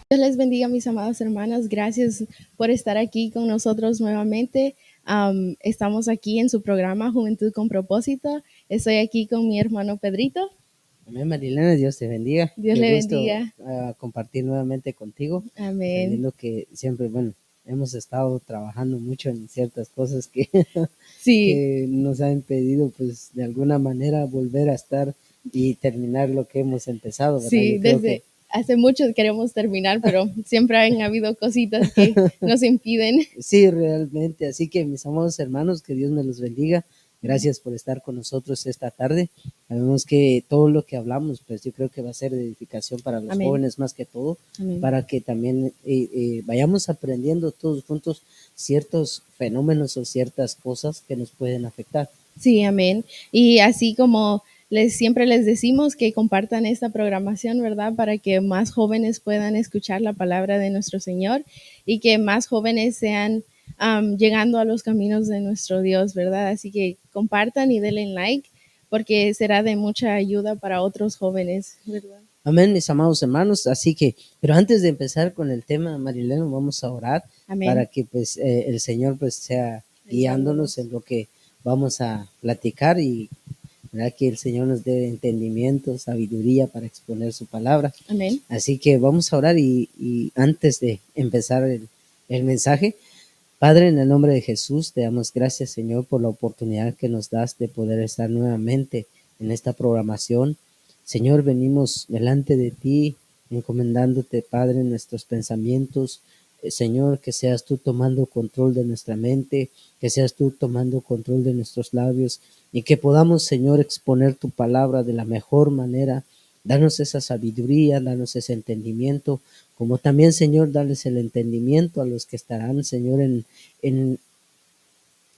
Dios les bendiga, mis amados hermanos. Gracias por estar aquí con nosotros nuevamente. Estamos aquí en su programa Juventud con Propósito. Estoy aquí con mi hermano Pedrito. Amén, Marilena, Dios te bendiga. Dios Qué le gusto bendiga. compartir nuevamente contigo, Amén. sabiendo que siempre, bueno, hemos estado trabajando mucho en ciertas cosas que, Sí, que nos han impedido, pues, de alguna manera volver a estar y terminar lo que hemos empezado, ¿verdad? sí, Yo creo desde que hace mucho queremos terminar, pero siempre han habido cositas que nos impiden. sí, realmente. Así que mis amados hermanos, que Dios me los bendiga. Gracias por estar con nosotros esta tarde. Sabemos que todo lo que hablamos, pues yo creo que va a ser de edificación para los Amén. jóvenes más que todo, Amén. para que también vayamos aprendiendo todos juntos ciertos fenómenos o ciertas cosas que nos pueden afectar. Sí, amén. Y así como siempre les decimos que compartan esta programación, ¿verdad? Para que más jóvenes puedan escuchar la palabra de nuestro Señor y que más jóvenes sean llegando a los caminos de nuestro Dios, ¿verdad? Así que compartan y denle like porque será de mucha ayuda para otros jóvenes, ¿verdad? Amén, mis amados hermanos. Así que, pero antes de empezar con el tema, Marileno, vamos a orar para Amén. que pues el Señor pues sea guiándonos Ayudándonos. en lo que vamos a platicar y ¿verdad? Que el Señor nos dé entendimiento, sabiduría para exponer su palabra. Amén. Así que vamos a orar y antes de empezar el mensaje, Padre, en el nombre de Jesús, te damos gracias, Señor, por la oportunidad que nos das de poder estar nuevamente en esta programación. Señor, venimos delante de ti, encomendándote, Padre, nuestros pensamientos. Señor, que seas tú tomando control de nuestra mente, que seas tú tomando control de nuestros labios y que podamos, Señor, exponer tu palabra de la mejor manera. Danos esa sabiduría, danos ese entendimiento, como también, Señor, darles el entendimiento a los que estarán, Señor, en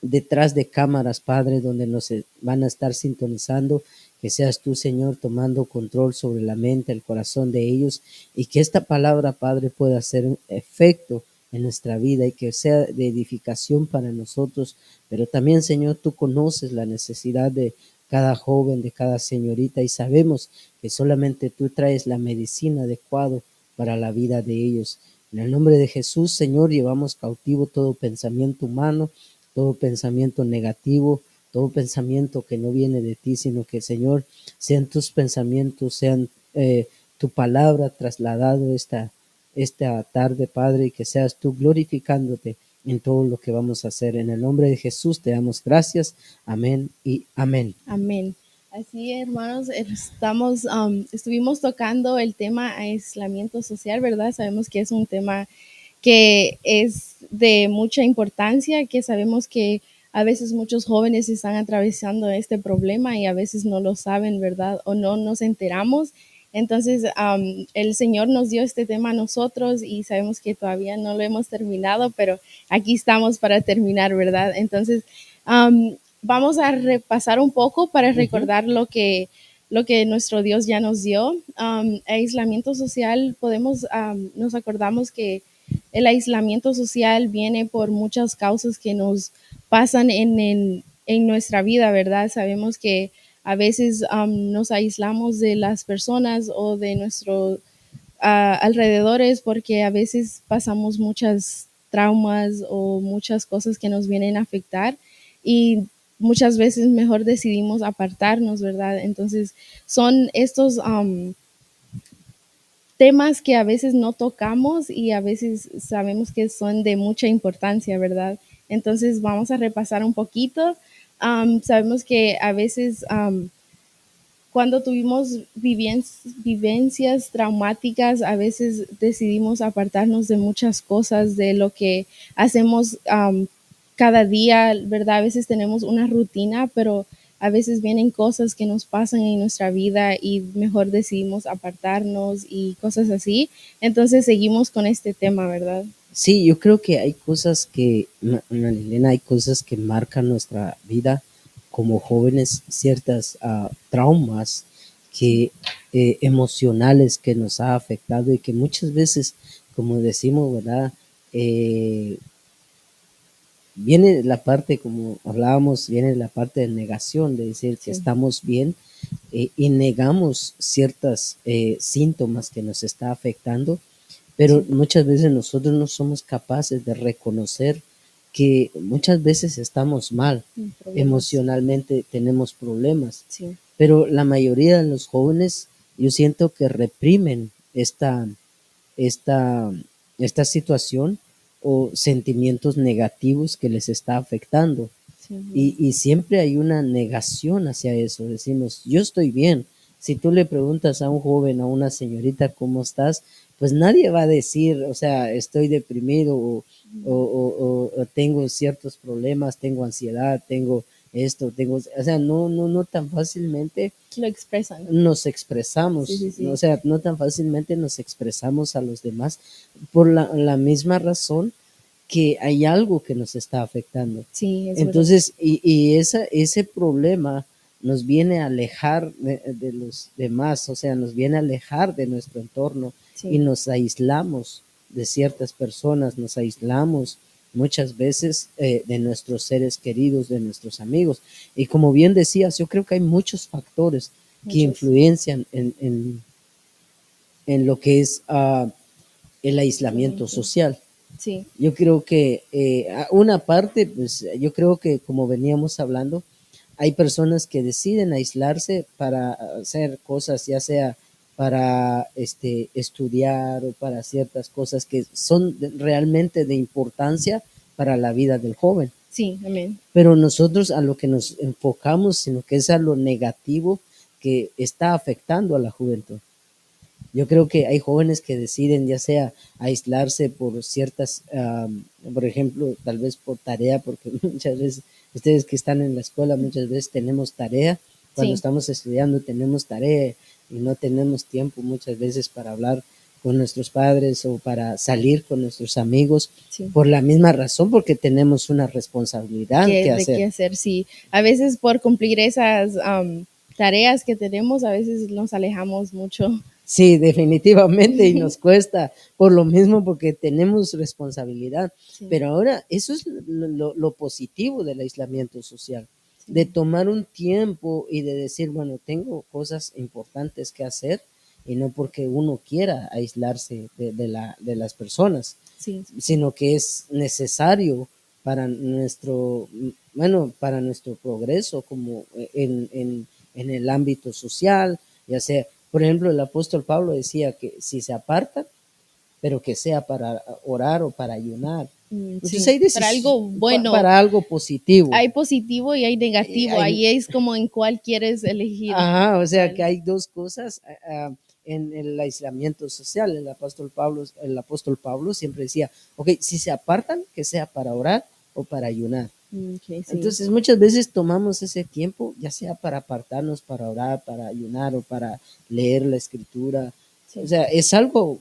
detrás de cámaras, Padre, donde nos van a estar sintonizando, que seas tú, Señor, tomando control sobre la mente, el corazón de ellos, y que esta palabra, Padre, pueda hacer un efecto en nuestra vida y que sea de edificación para nosotros. Pero también, Señor, tú conoces la necesidad de cada joven, de cada señorita, y sabemos que solamente tú traes la medicina adecuada para la vida de ellos. En el nombre de Jesús, Señor, llevamos cautivo todo pensamiento humano, todo pensamiento negativo, todo pensamiento que no viene de ti, sino que, Señor, sean tus pensamientos, sean tu palabra trasladado esta tarde, Padre, y que seas tú glorificándote en todo lo que vamos a hacer. En el nombre de Jesús te damos gracias. Amén y amén. Amén. Así, hermanos, estuvimos tocando el tema aislamiento social, ¿verdad? Sabemos que es un tema que es de mucha importancia, que sabemos que a veces muchos jóvenes están atravesando este problema y a veces no lo saben, ¿verdad? O no nos enteramos. Entonces, el Señor nos dio este tema a nosotros y sabemos que todavía no lo hemos terminado, pero aquí estamos para terminar, ¿verdad? Entonces, vamos a repasar un poco para Ujú. recordar lo que nuestro Dios ya nos dio. Aislamiento social, nos acordamos que el aislamiento social viene por muchas causas que nos pasan en nuestra vida, ¿verdad? Sabemos que a veces nos aislamos de las personas o de nuestros alrededores porque a veces pasamos muchas traumas o muchas cosas que nos vienen a afectar y muchas veces mejor decidimos apartarnos, ¿verdad? Entonces son estos temas que a veces no tocamos y a veces sabemos que son de mucha importancia, ¿verdad? Entonces vamos a repasar un poquito. Sabemos que a veces cuando tuvimos vivencias traumáticas, a veces decidimos apartarnos de muchas cosas, de lo que hacemos cada día, ¿verdad? A veces tenemos una rutina, pero a veces vienen cosas que nos pasan en nuestra vida y mejor decidimos apartarnos y cosas así. Entonces seguimos con este tema, ¿verdad? Sí, yo creo que hay cosas que, Marilena, hay cosas que marcan nuestra vida como jóvenes, ciertas traumas que emocionales que nos ha afectado y que muchas veces, como decimos, ¿verdad? Eh, Viene la parte, como hablábamos, viene la parte de negación, de decir que Sí, estamos bien y negamos ciertos síntomas que nos está afectando, pero Sí, muchas veces nosotros no somos capaces de reconocer que muchas veces estamos mal, problemas. emocionalmente tenemos problemas, Sí, pero la mayoría de los jóvenes yo siento que reprimen esta, esta situación o sentimientos negativos que les está afectando. sí, Y siempre hay una negación hacia eso. Decimos, yo estoy bien. Si tú le preguntas a un joven, a una señorita, ¿cómo estás? Pues nadie va a decir, o sea, estoy deprimido o tengo ciertos problemas, tengo ansiedad, tengo esto, tengo, o sea, no tan fácilmente lo expresan. nos Sí, expresamos, sí, o sí. sea, no tan fácilmente nos expresamos a los demás por la misma razón que hay algo que nos está afectando. Sí, es verdad. Entonces, ese problema nos viene a alejar de los demás, o sea, nos viene a alejar de nuestro entorno y Sí, nos aislamos de ciertas personas, nos aislamos muchas veces de nuestros seres queridos, de nuestros amigos. Y como bien decías, yo creo que hay muchos factores que muchos. influencian en lo que es el aislamiento Aislamiento. social. Sí, Yo creo que una parte, pues yo creo que como veníamos hablando, hay personas que deciden aislarse para hacer cosas, ya sea para estudiar o para ciertas cosas que son realmente de importancia para la vida del joven. sí, amén. Pero nosotros a lo que nos enfocamos, sino que es a lo negativo que está afectando a la juventud. Yo creo que hay jóvenes que deciden ya sea aislarse por ciertas, por ejemplo, tal vez por tarea, porque muchas veces ustedes que están en la escuela, muchas veces tenemos tarea, cuando Sí, estamos estudiando tenemos tarea y no tenemos tiempo muchas veces para hablar con nuestros padres o para salir con nuestros amigos sí. por la misma razón, porque tenemos una responsabilidad que De qué hacer. hacer, sí. A veces por cumplir esas tareas que tenemos, a veces nos alejamos mucho. Sí, definitivamente, y nos cuesta por lo mismo porque tenemos responsabilidad. Sí, Pero ahora, eso es lo positivo del aislamiento social, de sí, tomar un tiempo y de decir, bueno, tengo cosas importantes que hacer y no porque uno quiera aislarse de las personas, sí, sino que es necesario para nuestro, bueno, para nuestro progreso como en el ámbito social, ya sea, por ejemplo, el apóstol Pablo decía que si se apartan, pero que sea para orar o para ayunar. Entonces sí. hay Para algo bueno, para algo positivo. hay positivo y hay negativo. Hay, Ahí es como en cuál quieres elegir. ajá, o sea que ¿Cuál? hay dos cosas en el aislamiento social. El apóstol Pablo siempre decía, ok, si se apartan, que sea para orar o para ayunar. Ok, sí, Entonces muchas veces tomamos ese tiempo, ya sea para apartarnos, para orar, para ayunar o para leer la escritura. O sí, sea, es algo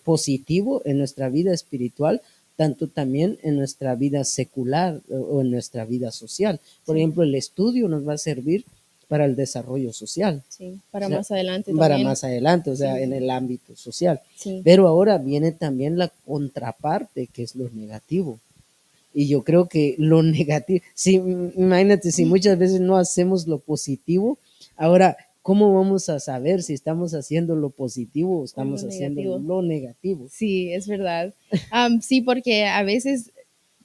positivo en nuestra vida espiritual, tanto también en nuestra vida secular o en nuestra vida social. Por sí, ejemplo, el estudio nos va a servir para el desarrollo social, sí. o Para sea, más adelante para también. más adelante, o sea, en Sí, el ámbito social. sí, Pero ahora viene también la contraparte, que es lo negativo. Y yo creo que lo negativo, sí, imagínate, si muchas veces no hacemos lo positivo, ahora, ¿cómo vamos a saber si estamos haciendo lo positivo o o lo estamos haciendo negativo. lo negativo? Sí, es verdad. Sí, porque a veces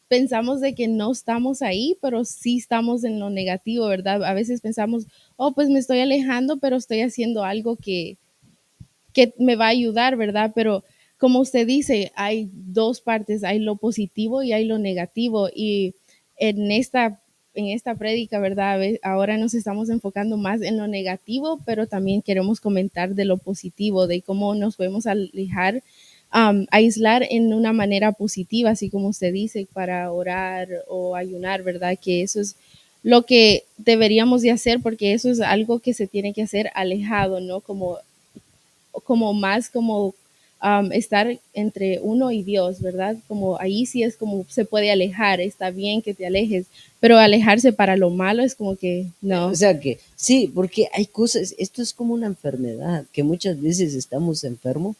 pensamos de que no estamos ahí, pero sí estamos en lo negativo, ¿verdad? A veces pensamos, oh, pues me estoy alejando, pero estoy haciendo algo que me va a ayudar, ¿verdad? Pero como usted dice, hay dos partes, hay lo positivo y hay lo negativo. Y en en esta prédica, ¿verdad? Ahora nos estamos enfocando más en lo negativo, pero también queremos comentar de lo positivo, de cómo nos podemos alejar, aislar en una manera positiva, así como usted dice, para orar o ayunar, ¿verdad? Que eso es lo que deberíamos de hacer porque eso es algo que se tiene que hacer alejado, ¿no? Como más como estar entre uno y Dios, ¿verdad? Como ahí sí es como se puede alejar, está bien que te alejes, pero alejarse para lo malo es como que O no, sea que sí, porque hay cosas, esto es como una enfermedad, que muchas veces estamos enfermos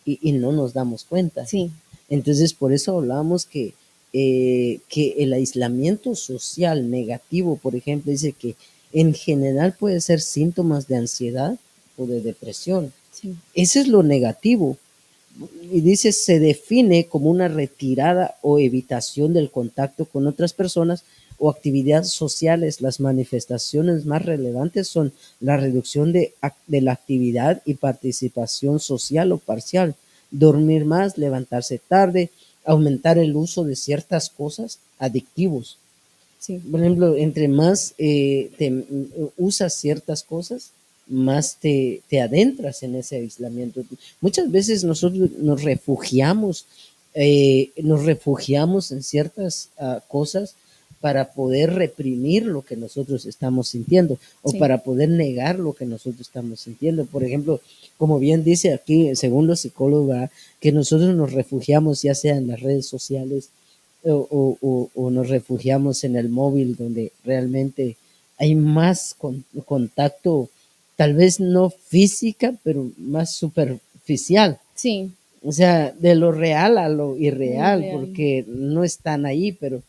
y no nos damos cuenta. sí, Entonces, por eso hablamos que el aislamiento social negativo, por ejemplo, dice que en general puede ser síntomas de ansiedad o de depresión. sí, Ese es lo negativo. y dice, se define como una retirada o evitación del contacto con otras personas o actividades sociales. Las manifestaciones más relevantes son la reducción de la actividad y participación social o parcial, dormir más, levantarse tarde, aumentar el uso de ciertas cosas adictivos. Sí, Por ejemplo, entre más usas ciertas cosas, más te adentras en ese aislamiento. Muchas veces nosotros nos refugiamos en ciertas cosas para poder reprimir lo que nosotros estamos sintiendo o sí, para poder negar lo que nosotros estamos sintiendo. Por ejemplo, como bien dice aquí, según los psicólogos, que nosotros nos refugiamos ya sea en las redes sociales o nos refugiamos en el móvil donde realmente hay más contacto, tal vez no física, pero más superficial. sí, O sea, de lo real a lo muy irreal, real. porque no están ahí, pero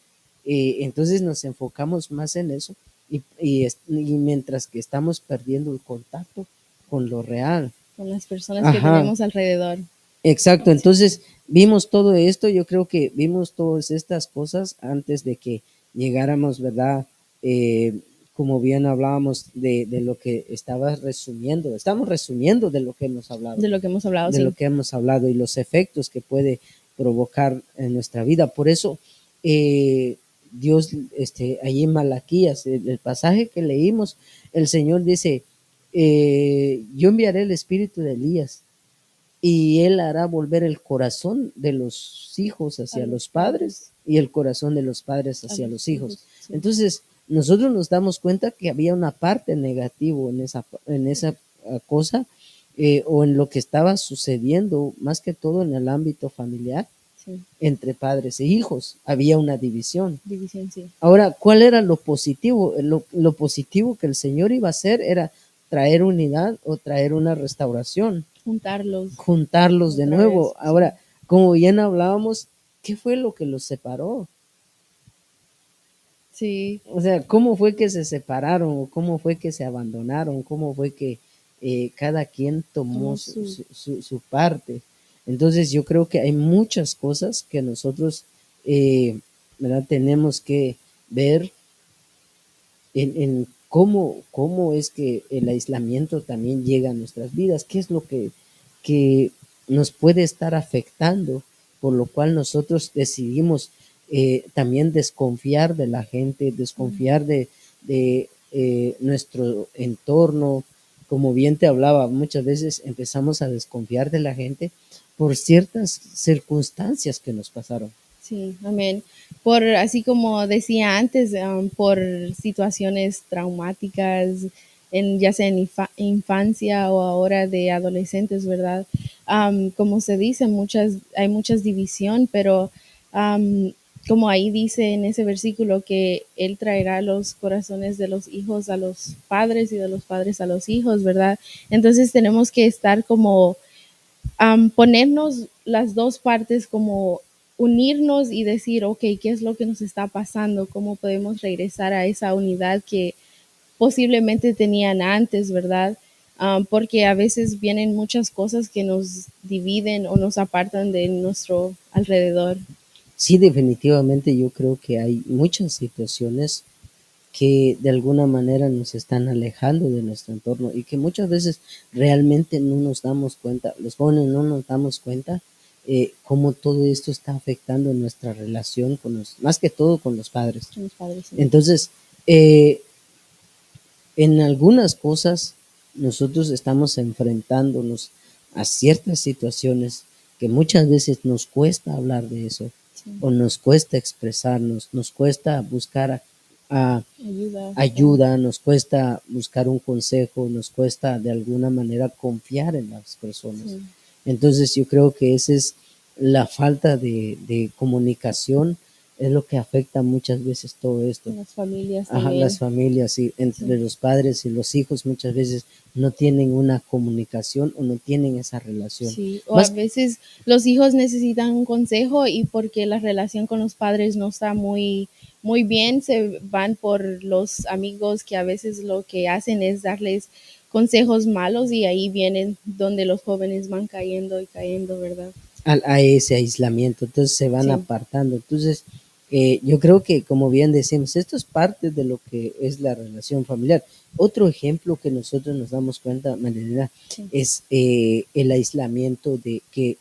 entonces nos enfocamos más en eso y mientras que estamos perdiendo el contacto con lo real. Con las personas que Ajá. tenemos alrededor. Exacto, Sí, entonces vimos todo esto, yo creo que vimos todas estas cosas antes de que llegáramos, ¿verdad? Como bien hablábamos de lo que estabas resumiendo, estamos resumiendo de lo que hemos hablado, de lo que hemos hablado, de lo sí. que hemos hablado y los efectos que puede provocar en nuestra vida. Por eso, Dios, ahí en Malaquías, el pasaje que leímos, el Señor dice, yo enviaré el espíritu de Elías y él hará volver el corazón de los hijos A hacia los los padres padres, y el corazón de los padres a hacia los los hijos. hijos, sí. Entonces, nosotros nos damos cuenta que había una parte negativa en esa cosa o en lo que estaba sucediendo, más que todo en el ámbito familiar, Sí, entre padres e hijos. Había una división. división, sí. Ahora, ¿cuál era lo positivo? Lo positivo que el Señor iba a hacer era traer unidad o traer una restauración, Juntarlos juntarlos de otra vez, nuevo. sí. Ahora, como bien hablábamos, ¿qué fue lo que los separó? Sí, O sea, ¿cómo fue que se separaron? ¿O cómo fue que se abandonaron? ¿Cómo fue que cada quien tomó tomó su, su parte? Entonces, yo creo que hay muchas cosas que nosotros, ¿verdad? Tenemos que ver en cómo es que el aislamiento también llega a nuestras vidas, qué es lo que nos puede estar afectando, por lo cual nosotros decidimos también desconfiar de la gente, sí, desconfiar de nuestro entorno. Como bien te hablaba, muchas veces empezamos a desconfiar de la gente por ciertas circunstancias que nos pasaron. sí, amén. Por, así como decía antes, por situaciones traumáticas, en, ya sea en infancia o ahora de adolescentes, ¿verdad? Como se dice, hay muchas división, pero am, como ahí dice en ese versículo que Él traerá los corazones de los hijos a los padres y de los padres a los hijos, ¿verdad? Entonces tenemos que estar como ponernos las dos partes como unirnos y decir, ok, ¿qué es lo que nos está pasando? ¿Cómo podemos regresar a esa unidad que posiblemente tenían antes, verdad? Porque a veces vienen muchas cosas que nos dividen o nos apartan de nuestro alrededor. Sí, definitivamente yo creo que hay muchas situaciones que de alguna manera nos están alejando de nuestro entorno y que muchas veces realmente no nos damos cuenta, los jóvenes no nos damos cuenta cómo todo esto está afectando nuestra relación con más que todo con los padres. Con los padres, sí. Entonces, eh, en algunas cosas nosotros estamos enfrentándonos a ciertas situaciones que muchas veces nos cuesta hablar de eso Sí. o nos cuesta expresarnos, nos cuesta buscar a Ayuda. ayuda, nos cuesta buscar un consejo, nos cuesta de alguna manera confiar en las personas. Sí. Entonces yo creo que esa es la falta de comunicación, es lo que afecta muchas veces todo esto. En las familias Ajá, las también. familias y entre Sí. los padres y los hijos muchas veces no tienen una comunicación o no tienen esa relación. Sí, o a Más veces los hijos necesitan un consejo y porque la relación con los padres no está muy bien, se van por los amigos que a veces lo que hacen es darles consejos malos y ahí vienen donde los jóvenes van cayendo y cayendo, ¿verdad? a ese aislamiento, entonces se van Sí, apartando. Entonces, yo creo que, como bien decimos, esto es parte de lo que es la relación familiar. Otro ejemplo que nosotros nos damos cuenta, Marilena, sí, es el aislamiento que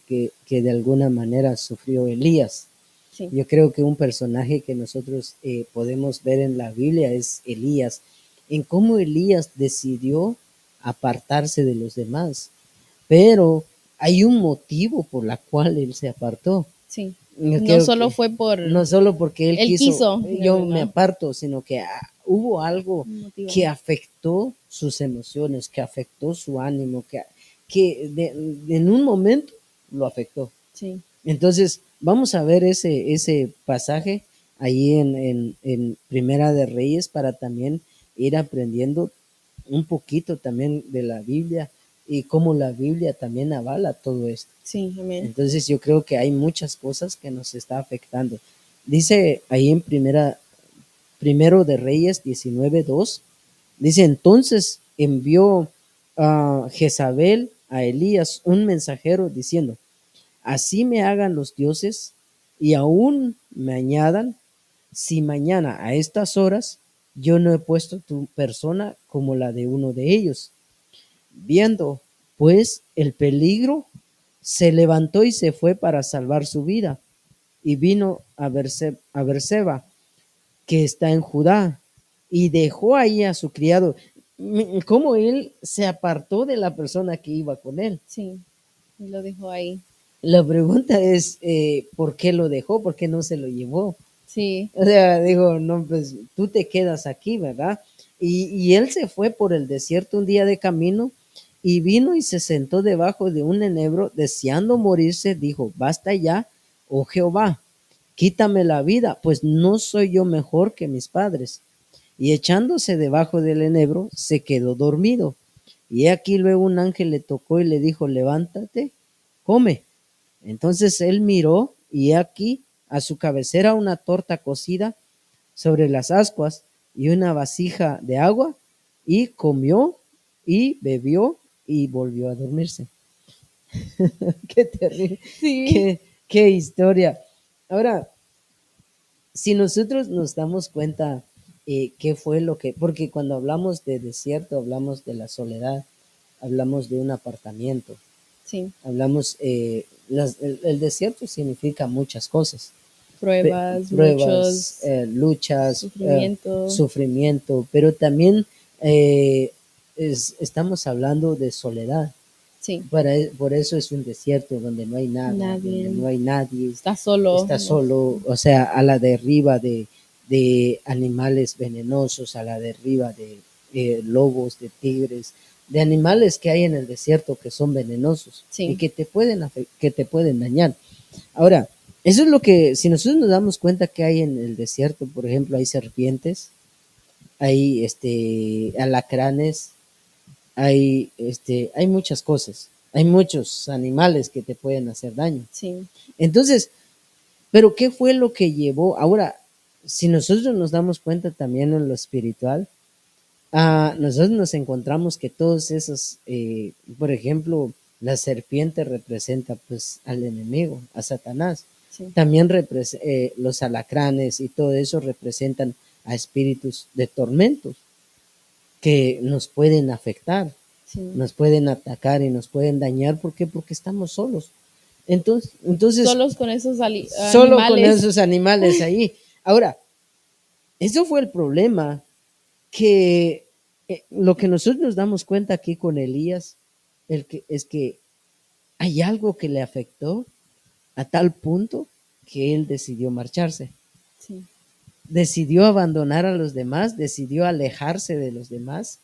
de alguna manera sufrió Elías. sí, Yo creo que un personaje que nosotros podemos ver en la Biblia es Elías, en cómo Elías decidió apartarse de los demás, pero hay un motivo por la cual él se apartó. sí. Yo No creo solo que fue por no solo porque él él quiso, quiso, yo me ¿verdad? aparto, sino que hubo algo Un motivo. que afectó sus emociones, que afectó su ánimo, en un momento lo afectó. Sí, Entonces, vamos a ver ese pasaje ahí en Primera de Reyes para también ir aprendiendo un poquito también de la Biblia y cómo la Biblia también avala todo esto. sí, amén. Entonces, yo creo que hay muchas cosas que nos está afectando. Dice ahí en Primero de Reyes 19:2, dice, entonces envió a Jezabel a Elías un mensajero diciendo, así me hagan los dioses y aún me añadan, si mañana a estas horas yo no he puesto tu persona como la de uno de ellos. Viendo pues el peligro, se levantó y se fue para salvar su vida y vino a Berseba, que está en Judá, y dejó ahí a su criado. Como él se apartó de la persona que iba con él. Sí, y lo dejó ahí. La pregunta es, ¿por qué lo dejó? ¿Por qué no se lo llevó? Sí, O sea, digo, no, pues tú te quedas aquí, ¿verdad? Y él se fue por el desierto un día de camino y vino y se sentó debajo de un enebro, deseando morirse, dijo, basta ya, oh Jehová, quítame la vida, pues no soy yo mejor que mis padres. Y echándose debajo del enebro, se quedó dormido. Y aquí luego un ángel le tocó y le dijo, levántate, come. Entonces él miró y aquí a su cabecera una torta cocida sobre las ascuas y una vasija de agua y comió y bebió y volvió a dormirse. Qué terrible, sí, qué historia. Ahora, si nosotros nos damos cuenta qué fue lo que, porque cuando hablamos de desierto, hablamos de la soledad, hablamos de un apartamiento, sí. hablamos, el desierto significa muchas cosas, Pruebas, pruebas, muchos luchas, sufrimiento. sufrimiento, pero también eh, estamos hablando de soledad. Sí, Por eso es un desierto donde no hay nada, donde nadie no hay nadie, está solo. está solo, o sea, a la derriba de animales venenosos, a la derriba de lobos, de tigres, de animales que hay en el desierto que son venenosos y Sí, que te pueden dañar. Ahora, eso es lo que, si nosotros nos damos cuenta que hay en el desierto, por ejemplo, hay serpientes, hay alacranes, hay muchas cosas, hay muchos animales que te pueden hacer daño. sí, Entonces, pero ¿qué fue lo que llevó? Ahora, si nosotros nos damos cuenta también en lo espiritual, nosotros nos encontramos que todos esos, por ejemplo, la serpiente representa pues al enemigo, a Satanás. sí, También los alacranes y todo eso representan a espíritus de tormentos que nos pueden afectar, sí. nos pueden atacar y nos pueden dañar. ¿Por qué? Porque estamos solos. Entonces Solos con esos solo con animales. esos animales ahí. Ahora, eso fue el problema, que lo que nosotros nos damos cuenta aquí con Elías es que hay algo que le afectó a tal punto que él decidió marcharse, Sí, decidió abandonar a los demás, decidió alejarse de los demás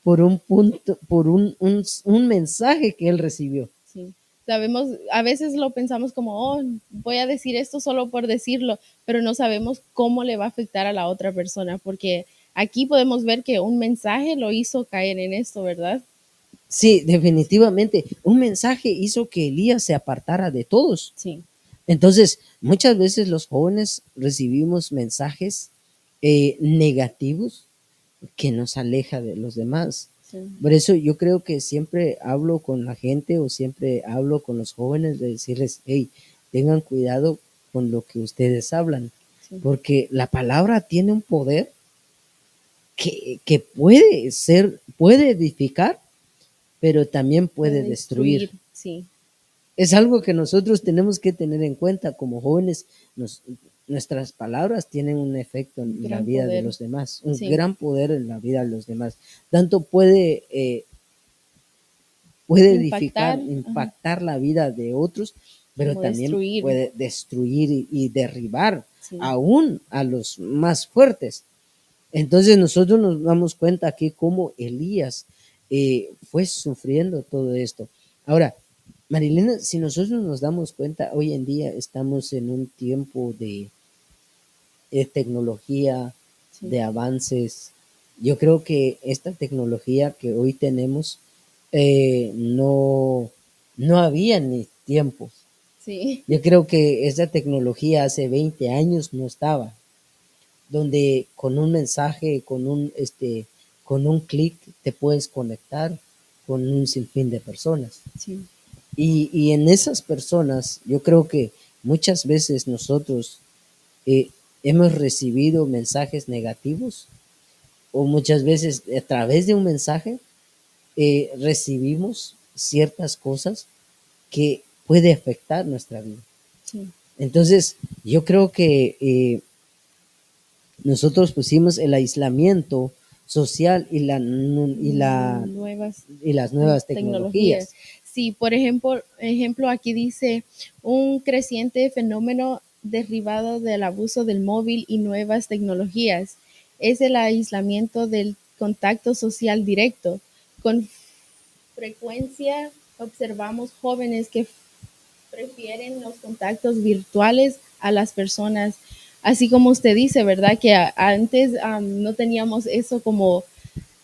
por un punto, por un mensaje que él recibió. sí. Sabemos, a veces lo pensamos como, oh, voy a decir esto solo por decirlo, pero no sabemos cómo le va a afectar a la otra persona, porque aquí podemos ver que un mensaje lo hizo caer en esto, ¿verdad? Sí, definitivamente, un mensaje hizo que Elías se apartara de todos. Sí, Entonces, muchas veces los jóvenes recibimos mensajes negativos que nos aleja de los demás. Sí, Por eso yo creo que siempre hablo con la gente o siempre hablo con los jóvenes de decirles, hey, tengan cuidado con lo que ustedes hablan, sí. porque la palabra tiene un poder que puede ser, puede edificar, pero también Puede puede destruir. destruir, sí, Es algo que nosotros tenemos que tener en cuenta como jóvenes. Nos, nuestras palabras tienen un efecto en la gran vida de poder, los demás, un sí, gran poder en la vida de los demás. Tanto puede impactar, edificar, ajá, impactar la vida de otros, pero como también destruir, puede destruir y derribar sí, aún a los más fuertes. Entonces nosotros nos damos cuenta aquí cómo Elías fue sufriendo todo esto. Ahora, Marilena, si nosotros nos damos cuenta, hoy en día estamos en un tiempo de tecnología, sí, de avances. Yo creo que esta tecnología que hoy tenemos no, no había ni tiempos. sí, Yo creo que esa tecnología hace 20 años no estaba, donde con un mensaje, con un clic te puedes conectar con un sinfín de personas. sí, Y en esas personas, yo creo que muchas veces nosotros eh, hemos recibido mensajes negativos o muchas veces a través de un mensaje recibimos ciertas cosas que puede afectar nuestra vida. sí. Entonces, yo creo que nosotros pusimos el aislamiento social Nuevas y las nuevas tecnologías. tecnologías. Sí, por ejemplo, aquí dice un creciente fenómeno derivado del abuso del móvil y nuevas tecnologías es el aislamiento del contacto social directo. Con frecuencia observamos jóvenes que prefieren los contactos virtuales a las personas, así como usted dice, ¿verdad? Que antes no teníamos eso como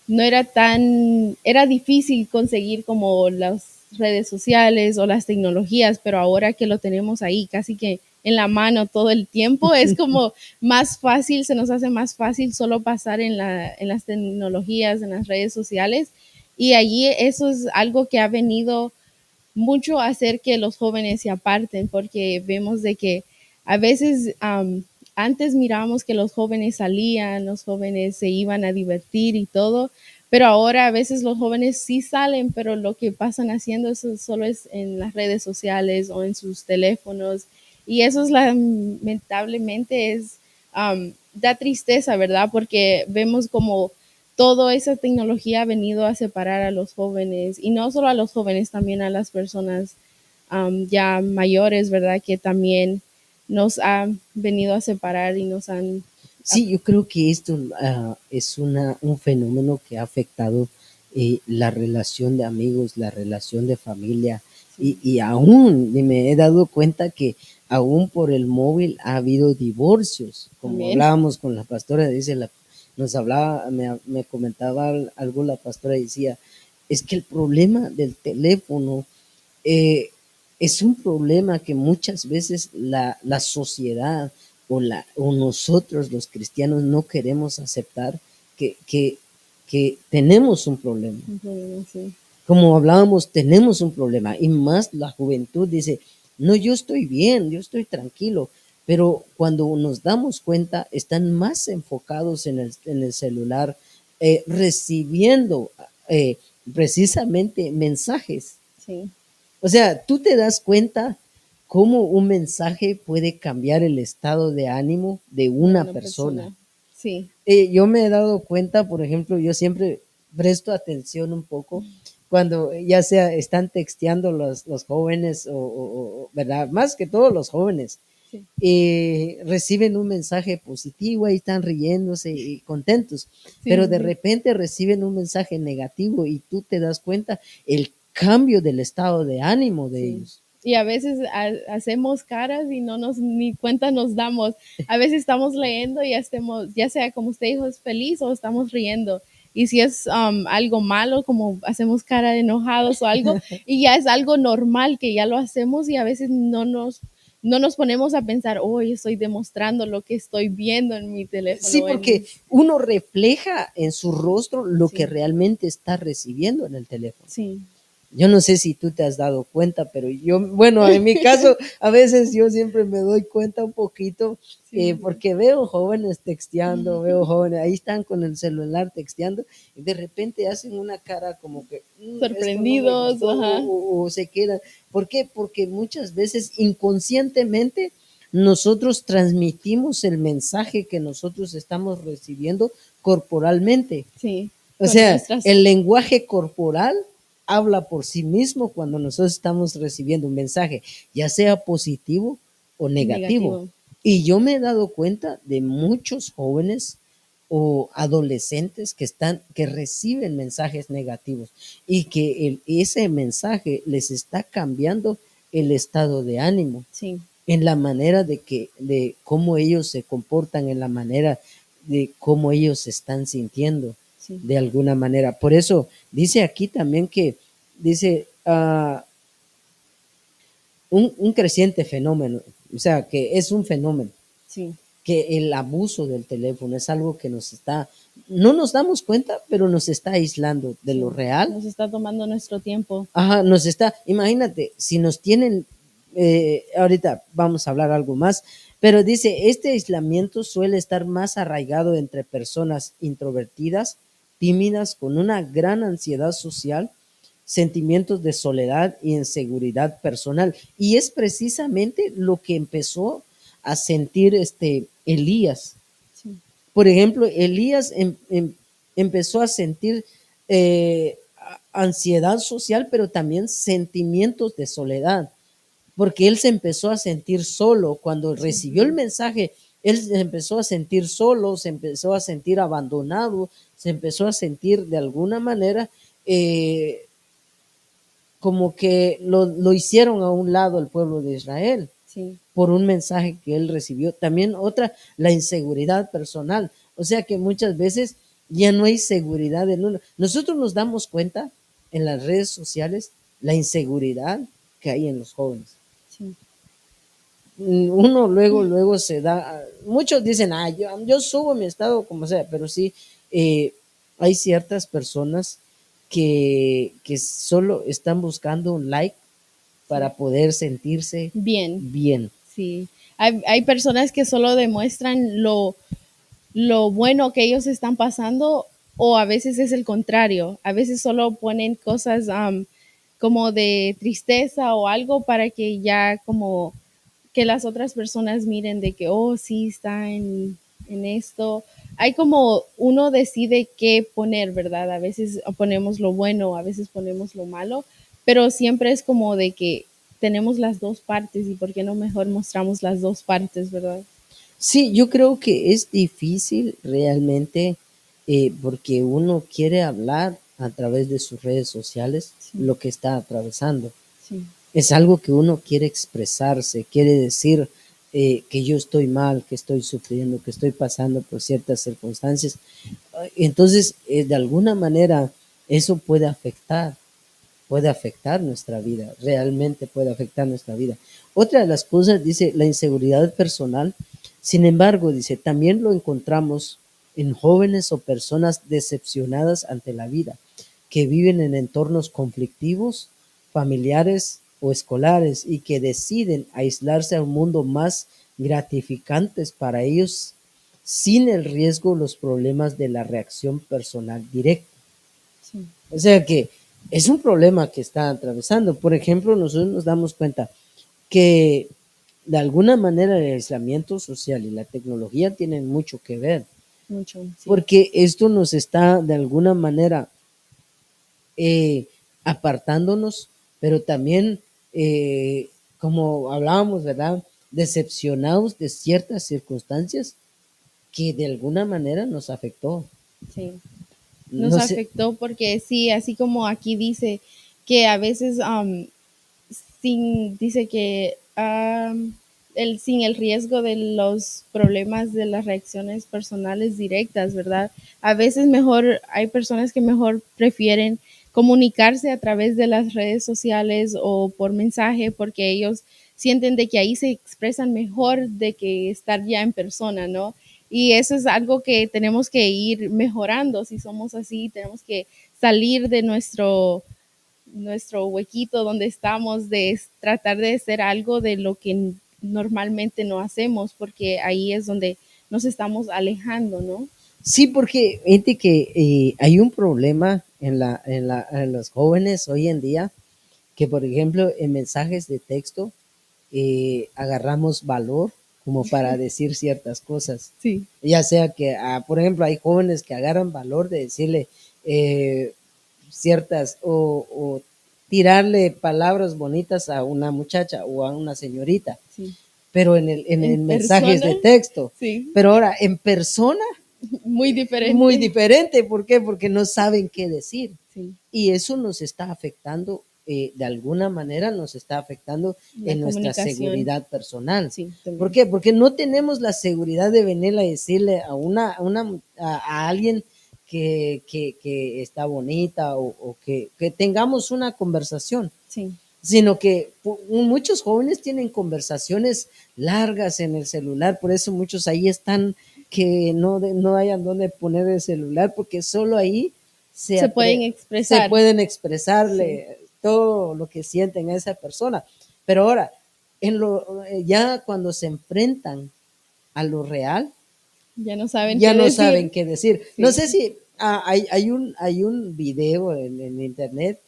no era tan, era difícil conseguir como las redes sociales o las tecnologías, pero ahora que lo tenemos ahí casi que en la mano todo el tiempo, es como más fácil, se nos hace más fácil solo pasar en las tecnologías, en las redes sociales. Y allí eso es algo que ha venido mucho a hacer que los jóvenes se aparten, porque vemos de que a veces antes mirábamos que los jóvenes salían, los jóvenes se iban a divertir y todo, pero ahora a veces los jóvenes sí salen, pero lo que pasan haciendo eso solo es en las redes sociales o en sus teléfonos. Y eso es lamentablemente es, da tristeza, ¿verdad? Porque vemos como toda esa tecnología ha venido a separar a los jóvenes y no solo a los jóvenes, también a las personas ya mayores, ¿verdad? Que también nos han venido a separar y nos han... Sí, yo creo que esto es un fenómeno que ha afectado la relación de amigos, la relación de familia Sí, y aún me he dado cuenta que aún por el móvil ha habido divorcios, como también. hablábamos con la pastora, nos hablaba, me comentaba algo la pastora, decía, es que el problema del teléfono eh, es un problema que muchas veces la sociedad o nosotros los cristianos no queremos aceptar que, que, que tenemos un problema. Un problema, sí. Como hablábamos, tenemos un problema y más la juventud dice, no, yo estoy bien, yo estoy tranquilo, pero cuando nos damos cuenta están más enfocados en el celular, recibiendo eh, precisamente mensajes. Sí, O sea, tú te das cuenta cómo un mensaje puede cambiar el estado de ánimo de de una una persona. persona. Sí, Yo me he dado cuenta, por ejemplo, yo siempre presto atención un poco cuando ya sea están texteando los jóvenes ¿verdad? Más que todos los jóvenes, sí, reciben un mensaje positivo y están riéndose y contentos, sí, pero sí, de sí. repente reciben un mensaje negativo y tú te das cuenta el cambio del estado de ánimo de Sí. ellos. Y a veces hacemos caras y no nos ni cuenta nos damos. A veces estamos leyendo y ya estemos, ya sea como usted dijo, es feliz o estamos riendo. Y si es algo malo, como hacemos cara de enojados o algo, y ya es algo normal que ya lo hacemos y a veces no nos no nos ponemos a pensar, oh, yo estoy demostrando lo que estoy viendo en mi Sí, teléfono. porque uno refleja en su rostro lo que Sí, realmente está recibiendo en el teléfono. sí. Yo no sé si tú te has dado cuenta, pero yo, bueno, en mi caso, a veces yo siempre me doy cuenta un poquito, Sí, sí. porque veo jóvenes texteando, veo jóvenes, ahí están con el celular texteando, y de repente hacen una cara como que esto no me Sorprendidos, gustó, ajá. o se quedan. ¿Por qué? Porque muchas veces inconscientemente nosotros transmitimos el mensaje que nosotros estamos recibiendo corporalmente. Sí, O con sea, nuestras el lenguaje corporal habla por sí mismo cuando nosotros estamos recibiendo un mensaje, ya sea positivo o negativo. negativo. Y yo me he dado cuenta de muchos jóvenes o adolescentes que reciben mensajes negativos y que ese mensaje les está cambiando el estado de ánimo Sí, en la manera de cómo ellos se comportan, en la manera de cómo ellos se están sintiendo sí, de alguna manera. Por eso dice aquí también que dice un creciente fenómeno, o sea, que es un fenómeno, sí. que el abuso del teléfono es algo que no nos damos cuenta, pero nos está aislando de lo Sí, real. nos está tomando nuestro tiempo. Ajá, imagínate, si nos tienen, ahorita vamos a hablar algo más, pero dice, este aislamiento suele estar más arraigado entre personas introvertidas, tímidas, con una gran ansiedad social, sentimientos de soledad y inseguridad personal. Y es precisamente lo que empezó a sentir Elías. Sí, Por ejemplo, Elías empezó a sentir ansiedad social, pero también sentimientos de soledad, porque él se empezó a sentir solo cuando sí, recibió el mensaje. Él se empezó a sentir solo, se empezó a sentir abandonado, se empezó a sentir de alguna manera eh, como que lo hicieron a un lado el pueblo de Israel sí, por un mensaje que él recibió. También otra, la inseguridad personal. O sea que muchas veces ya no hay seguridad en uno. Nosotros nos damos cuenta en las redes sociales la inseguridad que hay en los jóvenes. sí, Uno luego se da, muchos dicen, yo subo mi estado como sea, pero sí, eh, hay ciertas personas que solo están buscando un like sí. para poder sentirse Bien, bien. sí. Hay personas que solo demuestran lo bueno que ellos están pasando o a veces es el contrario. A veces solo ponen cosas como de tristeza o algo para que ya como que las otras personas miren de que, oh, sí, está en esto. Hay como uno decide qué poner, ¿verdad? A veces ponemos lo bueno, a veces ponemos lo malo, pero siempre es como de que tenemos las dos partes y por qué no mejor mostramos las dos partes, ¿verdad? Sí, yo creo que es difícil realmente porque uno quiere hablar a través de sus redes sociales Sí, lo que está atravesando. sí, Es algo que uno quiere expresarse, quiere decir que yo estoy mal, que estoy sufriendo, que estoy pasando por ciertas circunstancias. Entonces, de alguna manera, eso puede afectar nuestra vida, realmente puede afectar nuestra vida. Otra de las cosas, dice, la inseguridad personal, sin embargo, dice, también lo encontramos en jóvenes o personas decepcionadas ante la vida, que viven en entornos conflictivos, familiares o escolares y que deciden aislarse a un mundo más gratificantes para ellos sin el riesgo los problemas de la reacción personal directa. sí, O sea que es un problema que está atravesando. Por ejemplo, nosotros nos damos cuenta que de alguna manera el aislamiento social y la tecnología tienen mucho que ver, mucho, sí, porque esto nos está de alguna manera eh, apartándonos, pero también, eh, como hablábamos, ¿verdad? Decepcionados de ciertas circunstancias que de alguna manera nos afectó. sí. Nos No sé, afectó porque sí, así como aquí dice que a veces dice que sin el riesgo de los problemas de las reacciones personales directas, ¿verdad? A veces mejor, hay personas que mejor prefieren comunicarse a través de las redes sociales o por mensaje porque ellos sienten de que ahí se expresan mejor de que estar ya en persona, ¿no? Y eso es algo que tenemos que ir mejorando. Si somos así, tenemos que salir de nuestro huequito donde estamos, de tratar de hacer algo de lo que normalmente no hacemos, porque ahí es donde nos estamos alejando, ¿no? Sí, porque fíjate que hay un problema en los jóvenes hoy en día, que por ejemplo en mensajes de texto agarramos valor como para decir ciertas cosas. Sí. Ya sea que, por ejemplo, hay jóvenes que agarran valor de decirle eh, ciertas o tirarle palabras bonitas a una muchacha o a una señorita, Sí. pero en el En mensajes persona, de texto. sí, Pero ahora en persona, muy muy diferente. diferente. ¿Por qué? Porque no saben qué decir. Sí, Y eso nos está afectando, de alguna manera nos está afectando la en nuestra comunicación, seguridad personal. sí, ¿Por también. qué? Porque no tenemos la seguridad de venir a decirle a alguien que está bonita o que tengamos una conversación, Sí, sino que muchos jóvenes tienen conversaciones largas en el celular, por eso muchos ahí están que no hayan dónde poner el celular, porque solo ahí se pueden se expresar. pueden Sí, expresarle todo lo que sienten a esa persona. Pero ahora, ya cuando se enfrentan a lo real, ya no saben ya qué no saben decir. qué decir. No Sí, sé si hay un video en internet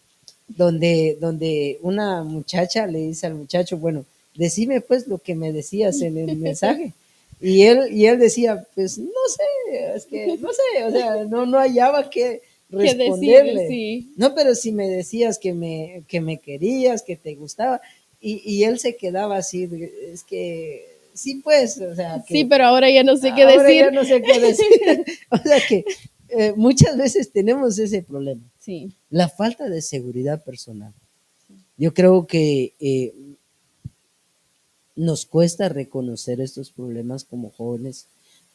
donde una muchacha le dice al muchacho, bueno, decime pues lo que me decías en el mensaje. Y él decía, pues no sé, es que no sé, o sea, no hallaba qué qué decir, responderle. sí. No, pero si me decías que me querías, que te gustaba, y él se quedaba así, es que sí, pues, o sea, Sí, que pero ahora ya no sé qué ahora ya decir. no sé qué decir. O sea que muchas veces tenemos ese problema, Sí, la falta de seguridad personal. Yo creo que nos cuesta reconocer estos problemas como jóvenes.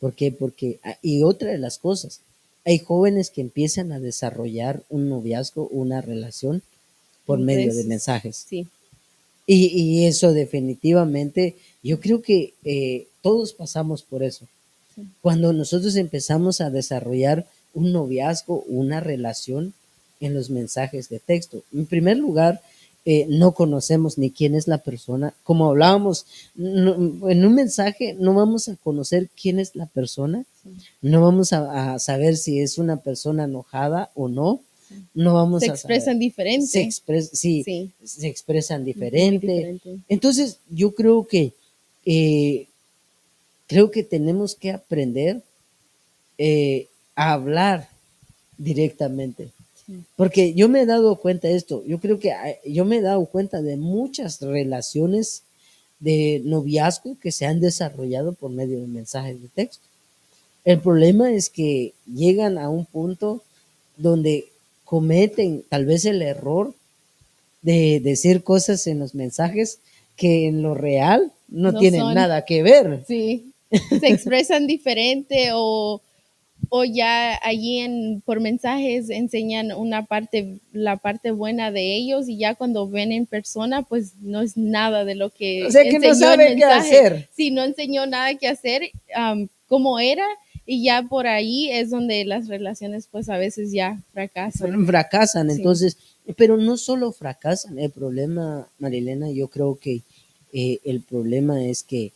¿Por qué? Porque, y otra de las cosas, hay jóvenes que empiezan a desarrollar un noviazgo, una relación por en medio de redes, mensajes. sí, Y eso definitivamente, yo creo que todos pasamos por eso. sí, Cuando nosotros empezamos a desarrollar un noviazgo, una relación en los mensajes de texto. En primer lugar, no conocemos ni quién es la persona. Como hablábamos, en un mensaje no vamos a conocer quién es la persona, sí, no vamos a saber si es una persona enojada o no, sí. no Se vamos a saber, expresan diferente. sí, Sí, se expresan muy diferente. diferente. Entonces, yo creo que tenemos que aprender a hablar directamente. Sí, Porque yo me he dado cuenta de esto, yo creo que yo me he dado cuenta de muchas relaciones de noviazgo que se han desarrollado por medio de mensajes de texto. El problema es que llegan a un punto donde cometen tal vez el error de decir cosas en los mensajes que en lo real no no tienen son, nada que ver. sí, se expresan diferente o ya allí por mensajes enseñan una parte, la parte buena de ellos y ya cuando ven en persona, pues no es nada de lo O que sea que no enseñó en sabe qué mensaje. hacer. Si no enseñó nada que hacer, cómo era, y ya por ahí es donde las relaciones pues a veces ya fracasan. Fracasan. Sí, Entonces, pero no solo fracasan, el problema, Marilena, yo creo que el problema es que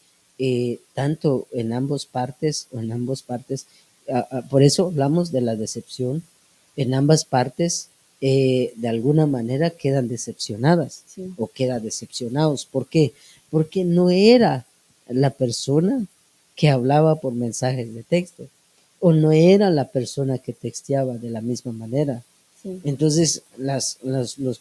tanto en ambas partes, por eso hablamos de la decepción, en ambas partes de alguna manera quedan decepcionadas sí, o quedan decepcionados. ¿Por qué? Porque no era la persona que hablaba por mensajes de texto o no era la persona que texteaba de la misma manera. sí. Entonces los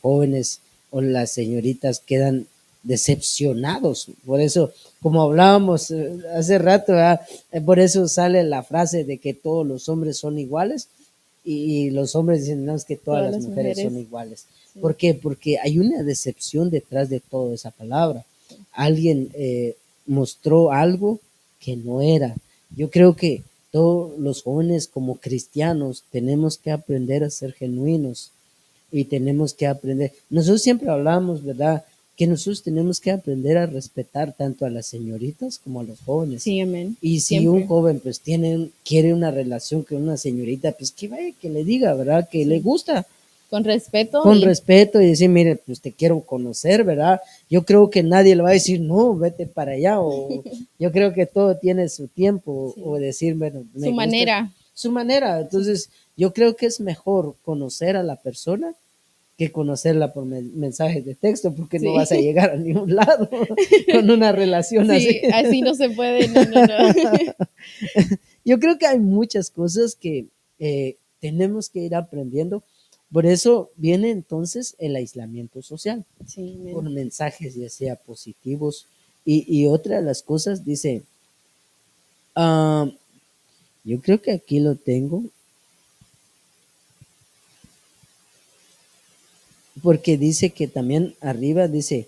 jóvenes o las señoritas quedan decepcionados. Por eso, como hablábamos hace rato, por eso sale la frase de que todos los hombres son iguales y los hombres dicen, no, es que todas Todas las las mujeres mujeres. son iguales. Sí, ¿Por qué? Porque hay una decepción detrás de toda esa palabra. Alguien mostró algo que no era. Yo creo que todos los jóvenes como cristianos tenemos que aprender a ser genuinos y tenemos que aprender. Nosotros siempre hablamos, ¿verdad? que nosotros tenemos que aprender a respetar tanto a las señoritas como a los jóvenes. Sí, amén. Y si un Siempre. joven pues quiere una relación con una señorita, pues que vaya, que le diga, ¿verdad? Que le Sí. gusta, Con respeto con y respeto y decir, mire, pues te quiero conocer, ¿verdad? Yo creo que nadie le va a decir, no, vete para allá, o yo creo que todo tiene su tiempo, o sí, decir, bueno, su me gusta manera. su manera. Sí, Entonces, yo creo que es mejor conocer a la persona que conocerla por mensajes de texto, porque no vas a sí. llegar a ningún lado con una relación así. Sí, así no se puede. No, no, no. Yo creo que hay muchas cosas que tenemos que ir aprendiendo. Por eso viene entonces el aislamiento social, Sí, por amén. mensajes ya sea positivos. Y otra de las cosas dice, ah, yo creo que aquí lo tengo, porque dice que también arriba dice,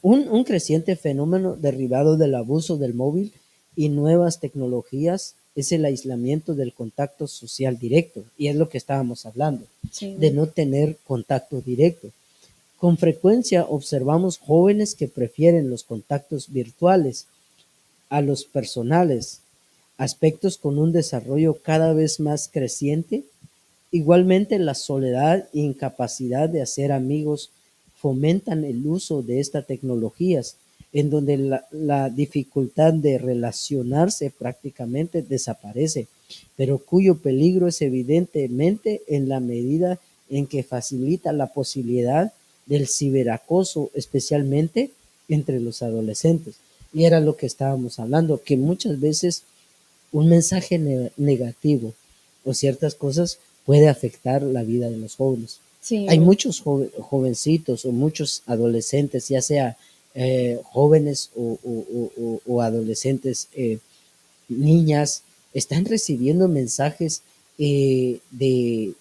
un creciente fenómeno derivado del abuso del móvil y nuevas tecnologías es el aislamiento del contacto social directo, y es lo que estábamos hablando, Sí, de amén. no tener contacto directo. Con frecuencia observamos jóvenes que prefieren los contactos virtuales a los personales, aspectos con un desarrollo cada vez más creciente. Igualmente, la soledad e incapacidad de hacer amigos fomentan el uso de estas tecnologías, en donde la dificultad de relacionarse prácticamente desaparece, pero cuyo peligro es evidentemente en la medida en que facilita la posibilidad del ciberacoso, especialmente entre los adolescentes. Y era lo que estábamos hablando, que muchas veces un mensaje negativo o ciertas cosas puede afectar la vida de los jóvenes. Sí, Hay amén. muchos jovencitos o muchos adolescentes, ya sea jóvenes o adolescentes, niñas, están recibiendo mensajes de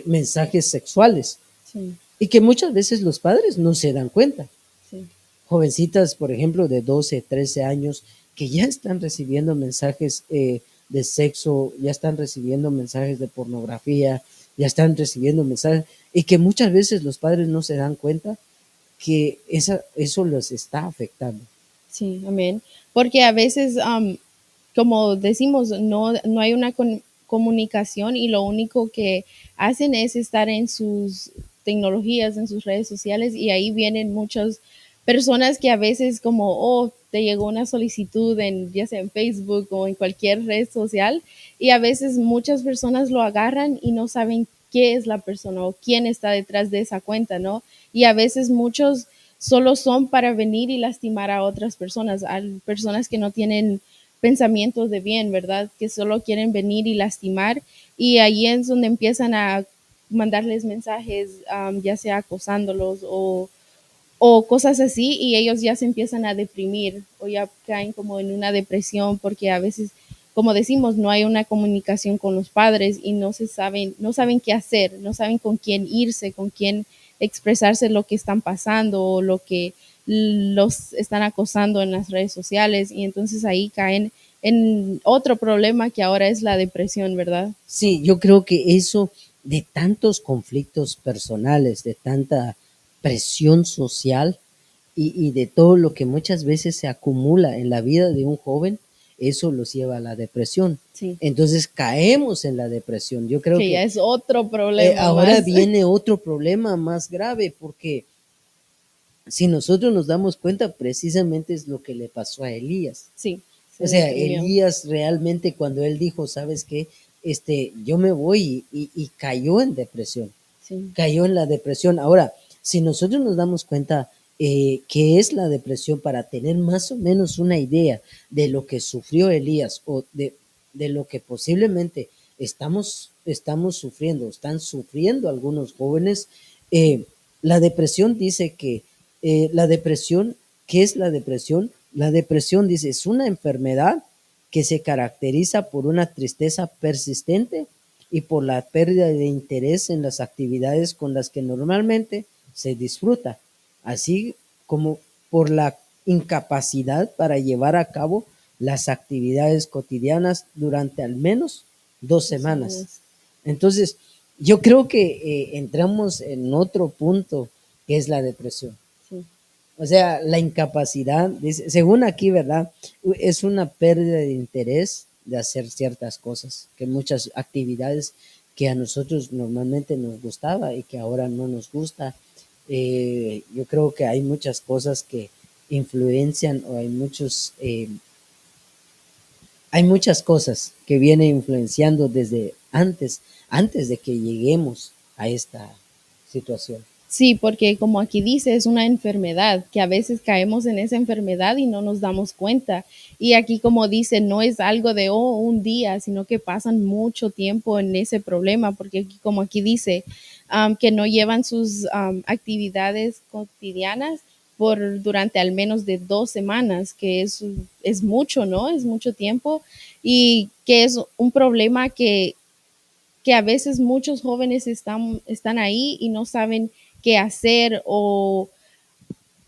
mensajes sexuales, Sí, y que muchas veces los padres no se dan cuenta. sí. Jovencitas, por ejemplo, de 12, 13 años, que ya están recibiendo mensajes de sexo, ya están recibiendo mensajes de pornografía, ya están recibiendo mensajes, y que muchas veces los padres no se dan cuenta que eso los está afectando. Sí, amén. Porque a veces, como decimos, no hay una comunicación y lo único que hacen es estar en sus tecnologías, en sus redes sociales y ahí vienen muchas personas que a veces como, oh, te llegó una solicitud en, ya sea en Facebook o en cualquier red social y a veces muchas personas lo agarran y no saben qué es la persona o quién está detrás de esa cuenta, ¿no? Y a veces muchos solo son para venir y lastimar a otras personas, a personas que no tienen pensamientos de bien, ¿verdad? Que solo quieren venir y lastimar y ahí es donde empiezan a mandarles mensajes, ya sea acosándolos o cosas así y ellos ya se empiezan a deprimir o ya caen como en una depresión porque a veces, como decimos, no hay una comunicación con los padres y no saben qué hacer, no saben con quién irse, con quién expresarse lo que están pasando o lo que los están acosando en las redes sociales y entonces ahí caen en otro problema que ahora es la depresión, ¿verdad? Sí, yo creo que eso de tantos conflictos personales, de tanta presión social y de todo lo que muchas veces se acumula en la vida de un joven, eso los lleva a la depresión. Sí, Entonces caemos en la depresión. Yo creo que ya que es otro problema ahora más. viene otro problema más grave, porque si nosotros nos damos cuenta, precisamente es lo que le pasó a Elías. Sí, se O sea, deprimió. Elías realmente cuando él dijo, ¿sabes qué? Yo me voy, y cayó en depresión, Sí, cayó en la depresión. Ahora, si nosotros nos damos cuenta qué es la depresión, para tener más o menos una idea de lo que sufrió Elías, o de lo que posiblemente estamos sufriendo, están sufriendo algunos jóvenes, la depresión dice que la depresión, ¿qué es la depresión? La depresión, dice, es una enfermedad que se caracteriza por una tristeza persistente y por la pérdida de interés en las actividades con las que normalmente se disfruta, así como por la incapacidad para llevar a cabo las actividades cotidianas durante al menos 2 semanas. semanas. Entonces, yo creo que entramos en otro punto que es la depresión. Sí. O sea, la incapacidad, dice, según aquí, ¿verdad? Es una pérdida de interés de hacer ciertas cosas, que muchas actividades que a nosotros normalmente nos gustaba y que ahora no nos gusta. Yo creo que hay muchas cosas que influencian o hay muchas cosas que vienen influenciando desde antes de que lleguemos a esta situación. Sí, porque como aquí dice, es una enfermedad, que a veces caemos en esa enfermedad y no nos damos cuenta. Y aquí como dice, no es algo de un día, sino que pasan mucho tiempo en ese problema, porque aquí, como aquí dice, que no llevan sus actividades cotidianas durante al menos de 2 semanas, que es mucho, ¿no? Es mucho tiempo y que es un problema que a veces muchos jóvenes están ahí y no saben qué hacer o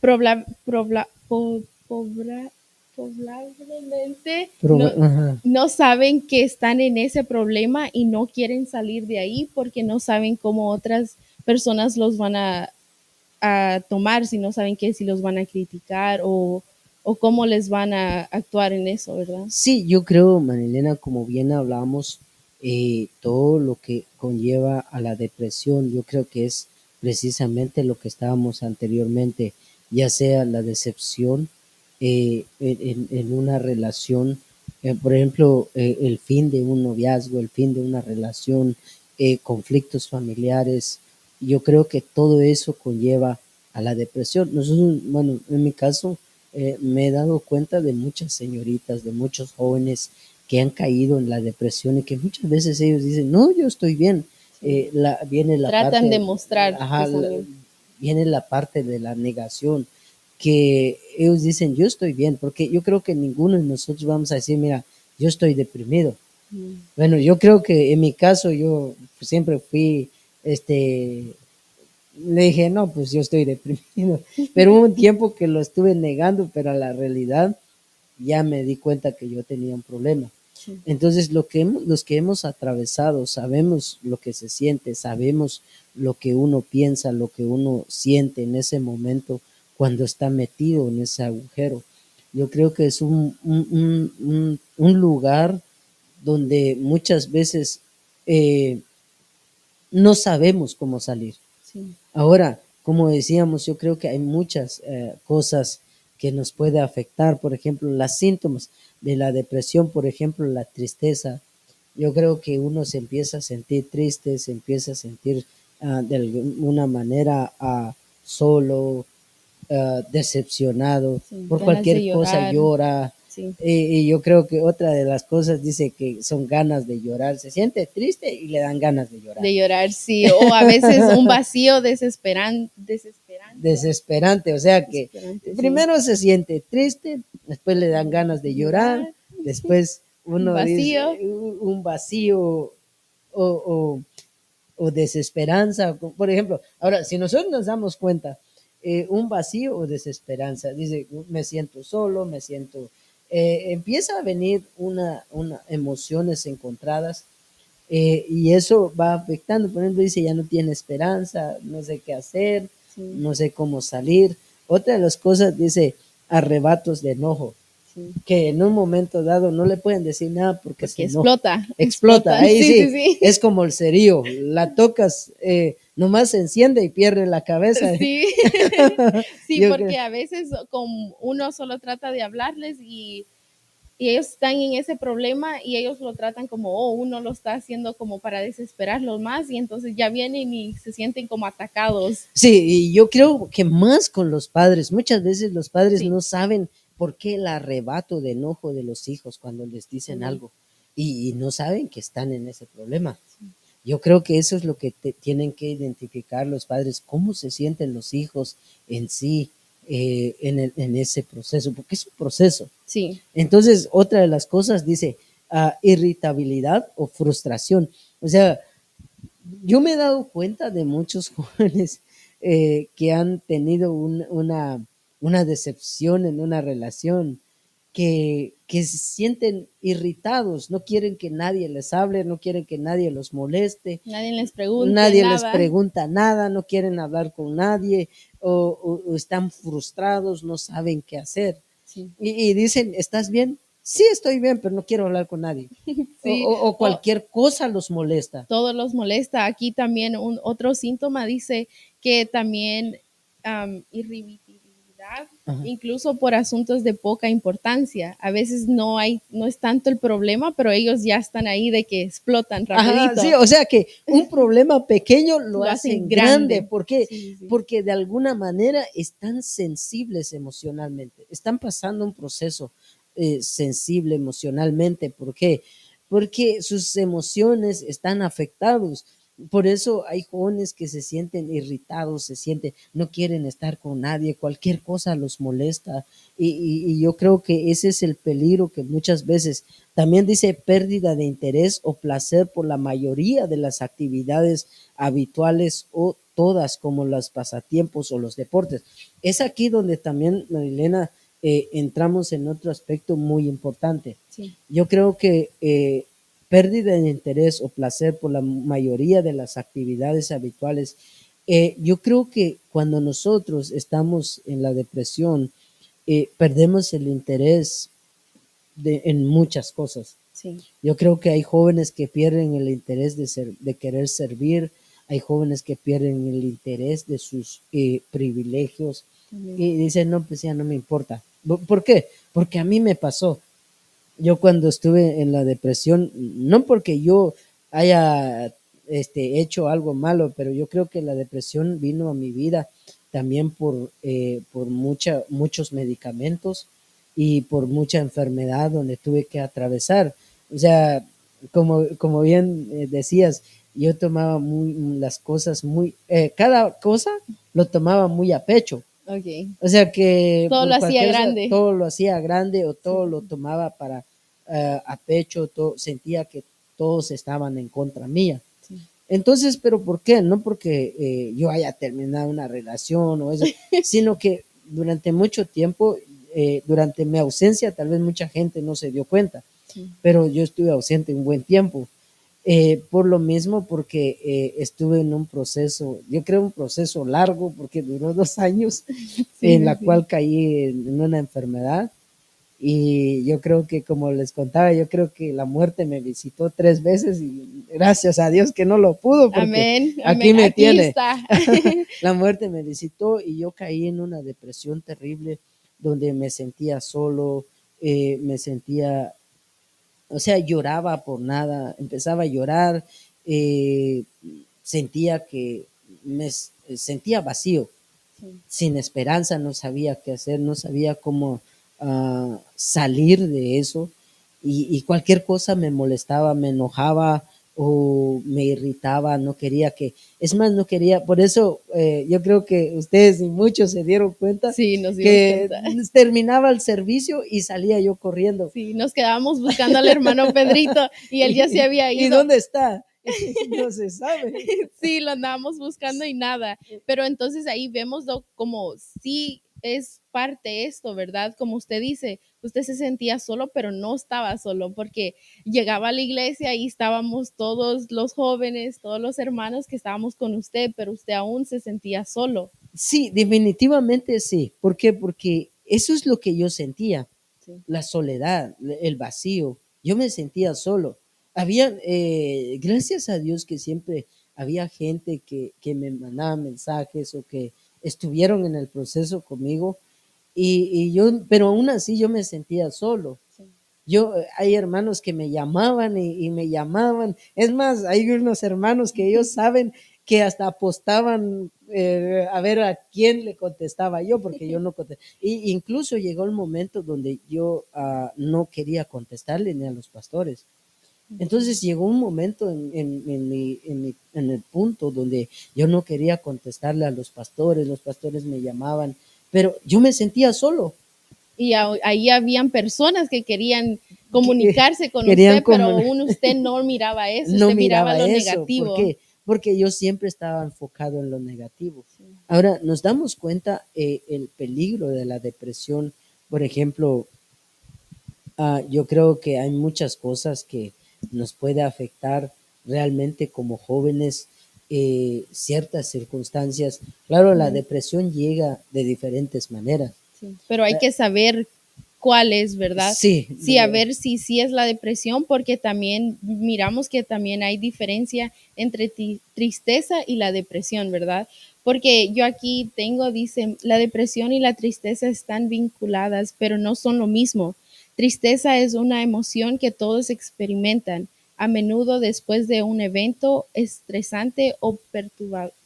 probla- probla- po- pobra- probablemente Ajá. no saben que están en ese problema y no quieren salir de ahí porque no saben cómo otras personas los van a tomar, si no saben que si los van a criticar o cómo les van a actuar en eso, ¿verdad? Sí, yo creo, Marilena, como bien hablamos, todo lo que conlleva a la depresión, yo creo que es precisamente lo que estábamos anteriormente, ya sea la decepción en una relación, por ejemplo, el fin de un noviazgo, el fin de una relación, conflictos familiares, yo creo que todo eso conlleva a la depresión. Nosotros, bueno, en mi caso, me he dado cuenta de muchas señoritas, de muchos jóvenes que han caído en la depresión y que muchas veces ellos dicen, no, yo estoy bien. Sí. Viene la Tratan de parte, mostrar que ajá, están bien. viene la parte de la negación, que ellos dicen, yo estoy bien, porque yo creo que ninguno de nosotros vamos a decir, mira, yo estoy deprimido. Mm. Bueno, yo creo que en mi caso yo siempre fui, este, le dije, no, pues yo estoy deprimido, pero hubo un tiempo que lo estuve negando, pero a la realidad ya me di cuenta que yo tenía un problema. Sí. Entonces, los que hemos atravesado, sabemos lo que se siente, sabemos lo que uno piensa, lo que uno siente en ese momento cuando está metido en ese agujero. Yo creo que es un lugar donde muchas veces no sabemos cómo salir. Sí. Ahora, como decíamos, yo creo que hay muchas cosas que nos puede afectar, por ejemplo, los síntomas de la depresión, por ejemplo, la tristeza. Yo creo que uno se empieza a sentir triste, se empieza a sentir de alguna manera solo, decepcionado, Sí, por ganas de cualquier cosa llorar, llora. sí, Y yo creo que otra de las cosas dice que son ganas de llorar, se siente triste y le dan ganas de llorar. de llorar, sí, o a veces un vacío desesperante, Desesperante, o sea que desesperante, sí, primero se siente triste, después le dan ganas de llorar, llorar, después uno dice vacío, un vacío o, o desesperanza, por ejemplo. Ahora, si nosotros nos damos cuenta, un vacío o desesperanza, dice, me siento solo, me siento, empieza a venir una emociones encontradas, y eso va afectando. Por ejemplo, dice, ya no tiene esperanza, no sé qué hacer, sí, no sé cómo salir. Otra de las cosas dice arrebatos de enojo, sí, que en un momento dado no le pueden decir nada porque se porque enoja. explota, Explota, explota, ahí sí, sí, sí, sí, es como el cerillo, la tocas, nomás se enciende y pierde la cabeza. sí, sí, Yo creo, porque a veces como uno solo trata de hablarles y ellos están en ese problema y ellos lo tratan como, oh, uno lo está haciendo como para desesperarlos más y entonces ya vienen y se sienten como atacados. sí, y yo creo que más con los padres, muchas veces los padres Sí, no saben por qué el arrebato de enojo de los hijos cuando les dicen ujú, algo y no saben que están en ese problema. Yo creo que eso es lo que tienen que identificar los padres, cómo se sienten los hijos en sí, en ese proceso, porque es un proceso. sí, Entonces, otra de las cosas dice irritabilidad o frustración. O sea, yo me he dado cuenta de muchos jóvenes que han tenido una decepción en una relación, que se sienten irritados, no quieren que nadie les hable, no quieren que nadie los moleste, Nadie les pregunte nadie les nada. pregunta nada, no quieren hablar con nadie o están frustrados, no saben qué hacer. Sí. Y dicen, ¿estás bien? Sí, estoy bien, pero no quiero hablar con nadie. Sí. O cualquier cosa los molesta. Todo los molesta. Aquí también otro síntoma dice que también irritabilidad, Ajá. incluso por asuntos de poca importancia. A veces no es tanto el problema, pero ellos ya están ahí de que explotan Ajá, sí, rapidito. o sea que un problema pequeño lo Lo hacen hacen grande. grande. ¿Por qué? Sí, sí. Porque de alguna manera están sensibles emocionalmente, están pasando un proceso sensible emocionalmente. ¿Por qué? Porque sus emociones están afectados. Por eso hay jóvenes que se sienten irritados, no quieren estar con nadie, cualquier cosa los molesta. Y yo creo que ese es el peligro que muchas veces también dice pérdida de interés o placer por la mayoría de las actividades habituales o todas como los pasatiempos o los deportes. Es aquí donde también, Marilena, entramos en otro aspecto muy importante. Sí. Yo creo que pérdida de interés o placer por la mayoría de las actividades habituales, yo creo que cuando nosotros estamos en la depresión, perdemos el interés en muchas cosas. Sí. Yo creo que hay jóvenes que pierden el interés de querer servir, hay jóvenes que pierden el interés de sus privilegios y dicen, no, pues ya no me importa. ¿Por qué? Porque a mí me pasó. Yo cuando estuve en la depresión, no porque yo haya hecho algo malo, pero yo creo que la depresión vino a mi vida también por muchos medicamentos y por mucha enfermedad donde tuve que atravesar. O sea, como bien decías, yo tomaba las cosas cada cosa lo tomaba muy a pecho. Okay. O sea que Todo lo por hacía cualquier cosa, grande. todo lo hacía grande o todo Sí. lo tomaba para a pecho, sentía que todos estaban en contra mía. Sí. Entonces, ¿pero por qué? No porque yo haya terminado una relación o eso, sino que durante mucho tiempo, durante mi ausencia, tal vez mucha gente no se dio cuenta, Sí. pero yo estuve ausente un buen tiempo. Por lo mismo, porque estuve en un proceso, yo creo un proceso largo, porque duró 2 años, Sí, en sí, la sí. cual caí en una enfermedad. Y yo creo que, como les contaba, yo creo que la muerte me visitó 3 veces y gracias a Dios que no lo pudo, porque Amén, aquí amén. me Aquí tiene. está. La muerte me visitó y yo caí en una depresión terrible donde me sentía solo, me sentía, o sea, lloraba por nada, empezaba a llorar, eh, sentía que sentía vacío, Sí. sin esperanza, no sabía qué hacer, no sabía cómo salir de eso y cualquier cosa me molestaba, me enojaba o me irritaba, no quería es más, no quería, por eso yo creo que ustedes y muchos se dieron cuenta Sí, nos dimos que cuenta. terminaba el servicio y salía yo corriendo. Sí, nos quedábamos buscando al hermano Pedrito y él ya se había ¿Y ido. dónde está? No se sabe. Sí, lo andábamos buscando y nada. Pero entonces ahí vemos como sí es parte esto, ¿verdad? Como usted dice, usted se sentía solo, pero no estaba solo porque llegaba a la iglesia y estábamos todos los jóvenes, todos los hermanos que estábamos con usted, pero usted aún se sentía solo. Sí, definitivamente sí. ¿Por qué? Porque eso es lo que yo sentía, Sí. la soledad, el vacío. Yo me sentía solo. Había, gracias a Dios que siempre había gente que me mandaba mensajes o que estuvieron en el proceso conmigo y yo, pero aún así yo me sentía solo. Sí. Hay hermanos que me llamaban y me llamaban. Es más, hay unos hermanos que ellos saben que hasta apostaban a ver a quién le contestaba yo, porque yo no contestaba. Y incluso llegó el momento donde yo no quería contestarle ni a los pastores. Entonces llegó un momento en el punto donde yo no quería contestarle a los pastores me llamaban, pero yo me sentía solo. Y ahí habían personas que querían Que comunicarse con querían usted, pero como aún usted no miraba eso, no usted miraba miraba lo eso. ¿Por negativo. qué? Porque yo siempre estaba enfocado en lo negativo. Sí. Ahora, nos damos cuenta el peligro de la depresión, por ejemplo, Yo creo que hay muchas cosas que nos puede afectar realmente como jóvenes, ciertas circunstancias. Claro, la Ujú. depresión llega de diferentes maneras. Sí, pero hay Eh, que saber cuál es, ¿verdad? Sí, Sí, a ver si es la depresión, porque también miramos que también hay diferencia entre tristeza y la depresión, ¿verdad? Porque yo aquí tengo, dice, la depresión y la tristeza están vinculadas, pero no son lo mismo. Tristeza es una emoción que todos experimentan, a menudo después de un evento estresante o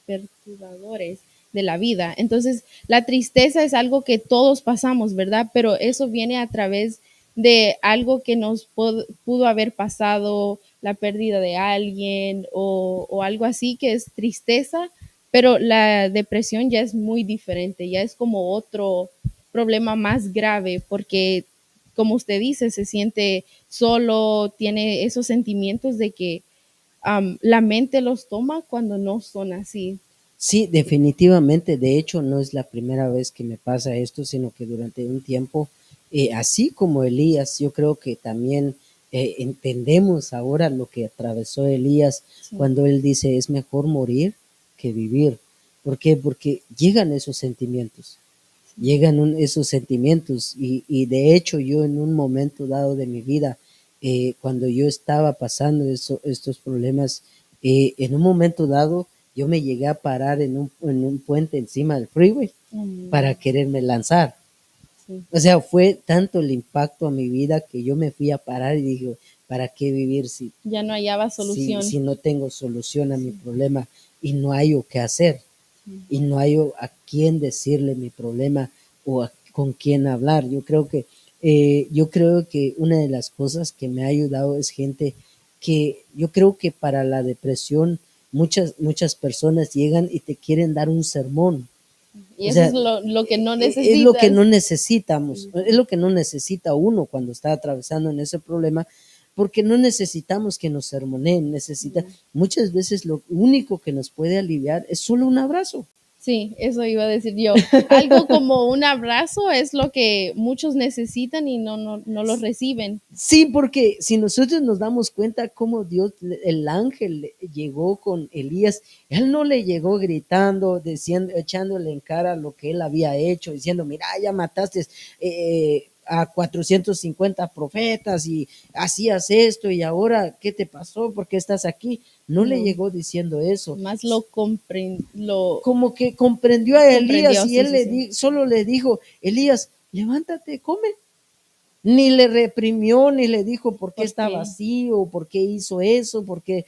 perturbadores de la vida. Entonces, la tristeza es algo que todos pasamos, ¿verdad? Pero eso viene a través de algo que nos pudo haber pasado, la pérdida de alguien o algo así que es tristeza, pero la depresión ya es muy diferente, ya es como otro problema más grave porque, como usted dice, se siente solo, tiene esos sentimientos de que la mente los toma cuando no son así. sí, definitivamente. De hecho, no es la primera vez que me pasa esto, sino que durante un tiempo, así como Elías, yo creo que también entendemos ahora lo que atravesó Elías Sí. cuando él dice es mejor morir que vivir. ¿Por qué? Porque llegan esos sentimientos, esos sentimientos y de hecho yo en un momento dado de mi vida, cuando yo estaba pasando estos problemas, en un momento dado yo me llegué a parar en un puente encima del freeway para Mm, quererme lanzar. sí. O sea, fue tanto el impacto a mi vida que yo me fui a parar y dije, ¿para qué vivir Ya no hallaba si solución. no tengo solución a mi Sí, problema y no hay o qué hacer? sí. Y no hay a quién decirle mi problema o con quién hablar. Yo creo que una de las cosas que me ha ayudado es gente que yo creo que para la depresión muchas personas llegan y te quieren dar un sermón. Y O eso sea, es lo que no es lo que necesitas. no necesitamos, Sí, es lo que no necesita uno cuando está atravesando en ese problema, porque no necesitamos que nos sermoneen, sí. muchas veces lo único que nos puede aliviar es solo un abrazo. Sí, eso iba a decir yo. Algo como un abrazo es lo que muchos necesitan y no lo reciben. Sí, porque si nosotros nos damos cuenta cómo Dios, el ángel llegó con Elías, él no le llegó gritando, diciendo, echándole en cara lo que él había hecho, diciendo, mira, ya mataste a 450 profetas y hacías esto y ahora, ¿qué te pasó? ¿Por qué estás aquí? No le No, llegó diciendo eso, más lo como que comprendió a Elías comprendió, y sí, él sí, sí. solo le dijo, Elías, levántate, come. Ni le reprimió, ni le dijo por qué estaba Porque así o por qué hizo eso, porque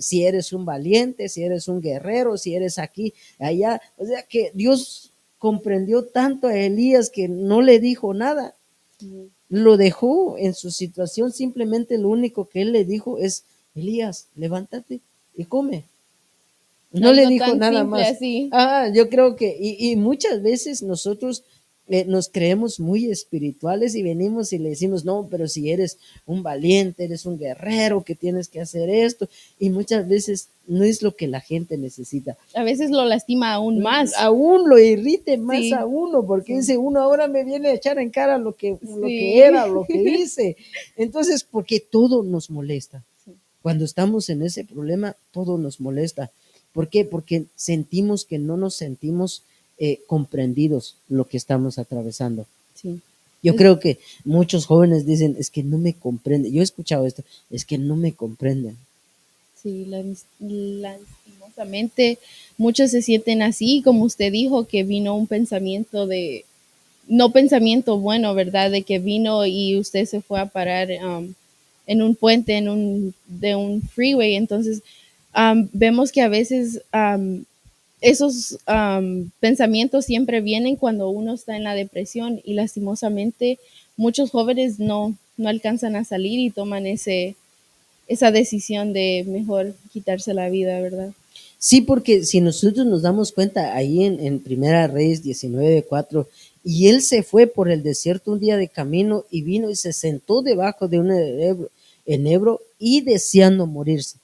si eres un valiente, si eres un guerrero, si eres aquí, allá. O sea que Dios comprendió tanto a Elías que no le dijo nada, lo dejó en su situación, simplemente lo único que él le dijo es, Elías, levántate y come. No le algo dijo tan nada simple más. así. Yo creo que, y muchas veces nosotros nos creemos muy espirituales y venimos y le decimos, no, pero si eres un valiente, eres un guerrero, que tienes que hacer esto, y muchas veces no es lo que la gente necesita. A veces lo lastima aún más. Aún lo irrite más a Sí, uno, porque sí, dice uno ahora me viene a echar en cara lo que sí. era, lo que hice. Entonces, porque todo nos molesta. Sí, Cuando estamos en ese problema, todo nos molesta. ¿Por qué? Porque sentimos que no nos sentimos comprendidos lo que estamos atravesando. sí. Yo creo que muchos jóvenes dicen, es que no me comprenden. Yo he escuchado esto, es que no me comprenden. Sí, lastimosamente muchos se sienten así, como usted dijo, que vino un pensamiento de, no pensamiento bueno, ¿verdad? De que vino y usted se fue a parar en un puente, de un freeway. Entonces, vemos que a veces esos pensamientos siempre vienen cuando uno está en la depresión y lastimosamente muchos jóvenes no alcanzan a salir y toman esa decisión de mejor quitarse la vida, ¿verdad? Sí, porque si nosotros nos damos cuenta ahí en Primera Reyes 19:4, y él se fue por el desierto un día de camino y vino y se sentó debajo de un enebro y deseando morirse.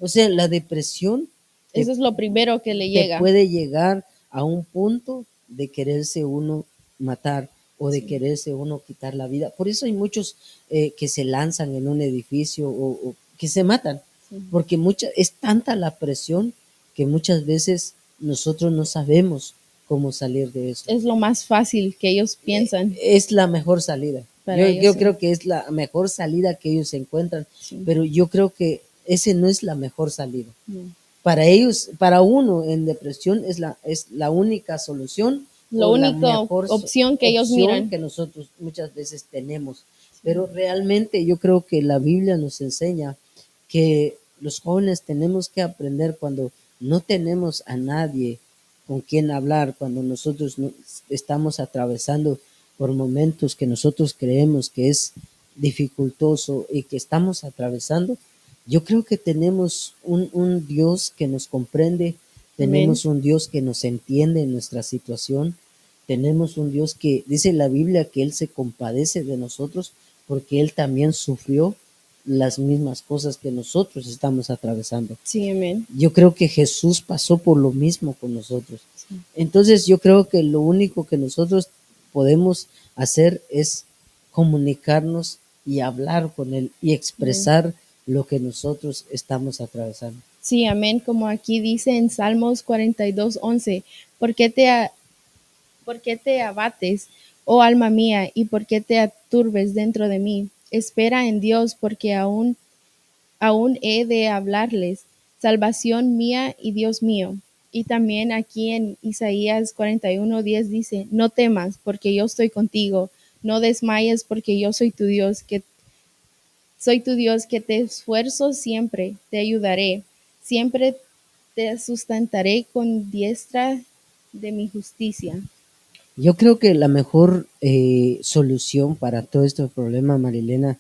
O sea, la depresión te, Eso es lo primero que le te llega. puede llegar a un punto de quererse uno matar. o de Sí. quererse uno quitar la vida. Por eso hay muchos que se lanzan en un edificio o que se matan, Sí. porque es tanta la presión que muchas veces nosotros no sabemos cómo salir de eso. Es lo más fácil que ellos piensan Es la mejor salida. para ellos, Yo sí. creo que es la mejor salida que ellos encuentran, Sí. pero yo creo que ese no es la mejor salida. No. Para ellos, para uno en depresión es la única solución La o la única mejor opción que ellos opción miran. que nosotros muchas veces tenemos. Sí. Pero realmente yo creo que la Biblia nos enseña que los jóvenes tenemos que aprender cuando no tenemos a nadie con quien hablar, cuando nosotros estamos atravesando por momentos que nosotros creemos que es dificultoso y que estamos atravesando. Yo creo que tenemos un Dios que nos comprende, Amén. tenemos un Dios que nos entiende en nuestra situación, tenemos un Dios que dice la Biblia que Él se compadece de nosotros porque Él también sufrió las mismas cosas que nosotros estamos atravesando. Sí, amén. Yo creo que Jesús pasó por lo mismo con nosotros. Sí. Entonces yo creo que lo único que nosotros podemos hacer es comunicarnos y hablar con Él y Amén. expresar lo que nosotros estamos atravesando. Sí, amén. Como aquí dice en Salmos 42:11, ¿por qué por qué te abates, oh alma mía, y por qué te aturbes dentro de mí? Espera en Dios, porque aún he de hablarles, salvación mía y Dios mío. Y también aquí en Isaías 41:10 dice, no temas, porque yo estoy contigo, no desmayes, porque yo soy tu Dios, que te esfuerzo siempre, te ayudaré, siempre te sustentaré con diestra de mi justicia. Yo creo que la mejor solución para todo este problema, Marilena,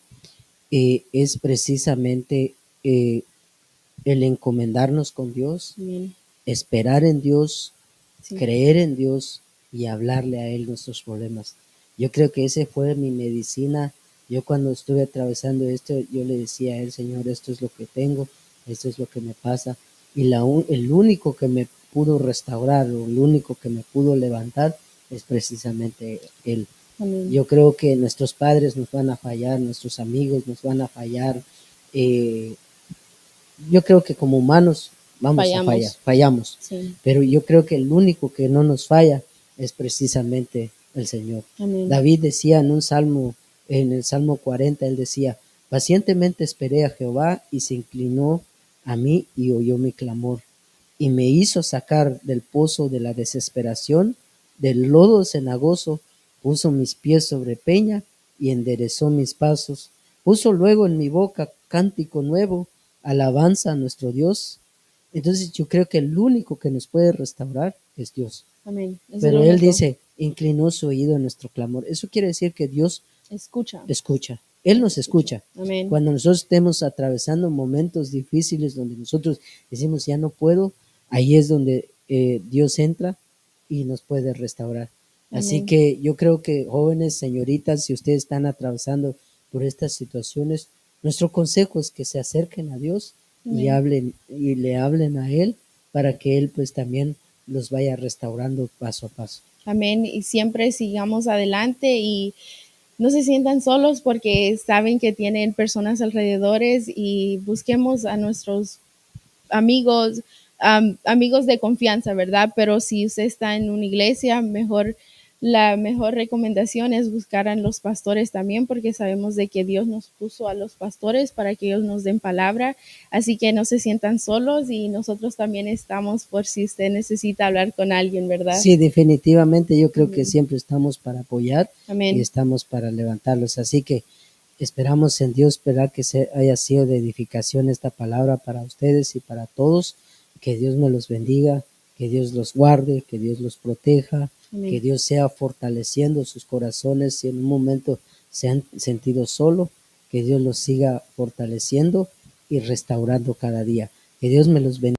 es precisamente eh, el encomendarnos con Dios, Amén. esperar en Dios, Sí. creer en Dios y hablarle a Él nuestros problemas. Yo creo que ese fue mi medicina. Yo cuando estuve atravesando esto, yo le decía a Él, Señor, esto es lo que tengo, esto es lo que me pasa. Y el único que me pudo restaurar o el único que me pudo levantar es precisamente Él. Amén. Yo creo que nuestros padres nos van a fallar, nuestros amigos nos van a fallar. eh, yo creo que como humanos vamos a fallar, Fallamos. fallamos, Sí. pero yo creo que el único que no nos falla es precisamente el Señor. Amén. David decía en un salmo, en el Salmo 40, él decía, pacientemente esperé a Jehová y se inclinó a mí y oyó mi clamor y me hizo sacar del pozo de la desesperación, del lodo cenagoso, puso mis pies sobre peña y enderezó mis pasos, puso luego en mi boca cántico nuevo, alabanza a nuestro Dios. Entonces yo creo que el único que nos puede restaurar es Dios. Amén. Es el Pero Él único. dice, inclinó su oído a nuestro clamor. Eso quiere decir que Dios Escucha. escucha. Él nos escucha. Amén. Cuando nosotros estemos atravesando momentos difíciles donde nosotros decimos ya no puedo, ahí es donde Dios entra y nos puede restaurar. Así Amén. que yo creo que jóvenes, señoritas, si ustedes están atravesando por estas situaciones, nuestro consejo es que se acerquen a Dios y Amén. hablen y le hablen a Él para que Él pues también los vaya restaurando paso a paso. Amén. Y siempre sigamos adelante y no se sientan solos porque saben que tienen personas alrededores y busquemos a nuestros amigos, amigos de confianza, ¿verdad? Pero si usted está en una iglesia, la mejor recomendación es buscar a los pastores también, porque sabemos de que Dios nos puso a los pastores para que ellos nos den palabra, así que no se sientan solos y nosotros también estamos por si usted necesita hablar con alguien, ¿verdad? Sí, definitivamente yo creo que Amén. siempre estamos para apoyar y Amén. estamos para levantarlos. Así que esperamos en Dios, esperar que haya sido de edificación esta palabra para ustedes y para todos. Que Dios me los bendiga, que Dios los guarde, que Dios los proteja, que Amén. Dios sea fortaleciendo sus corazones si en un momento se han sentido solo, que Dios los siga fortaleciendo y restaurando cada día. Que Dios me los bendiga.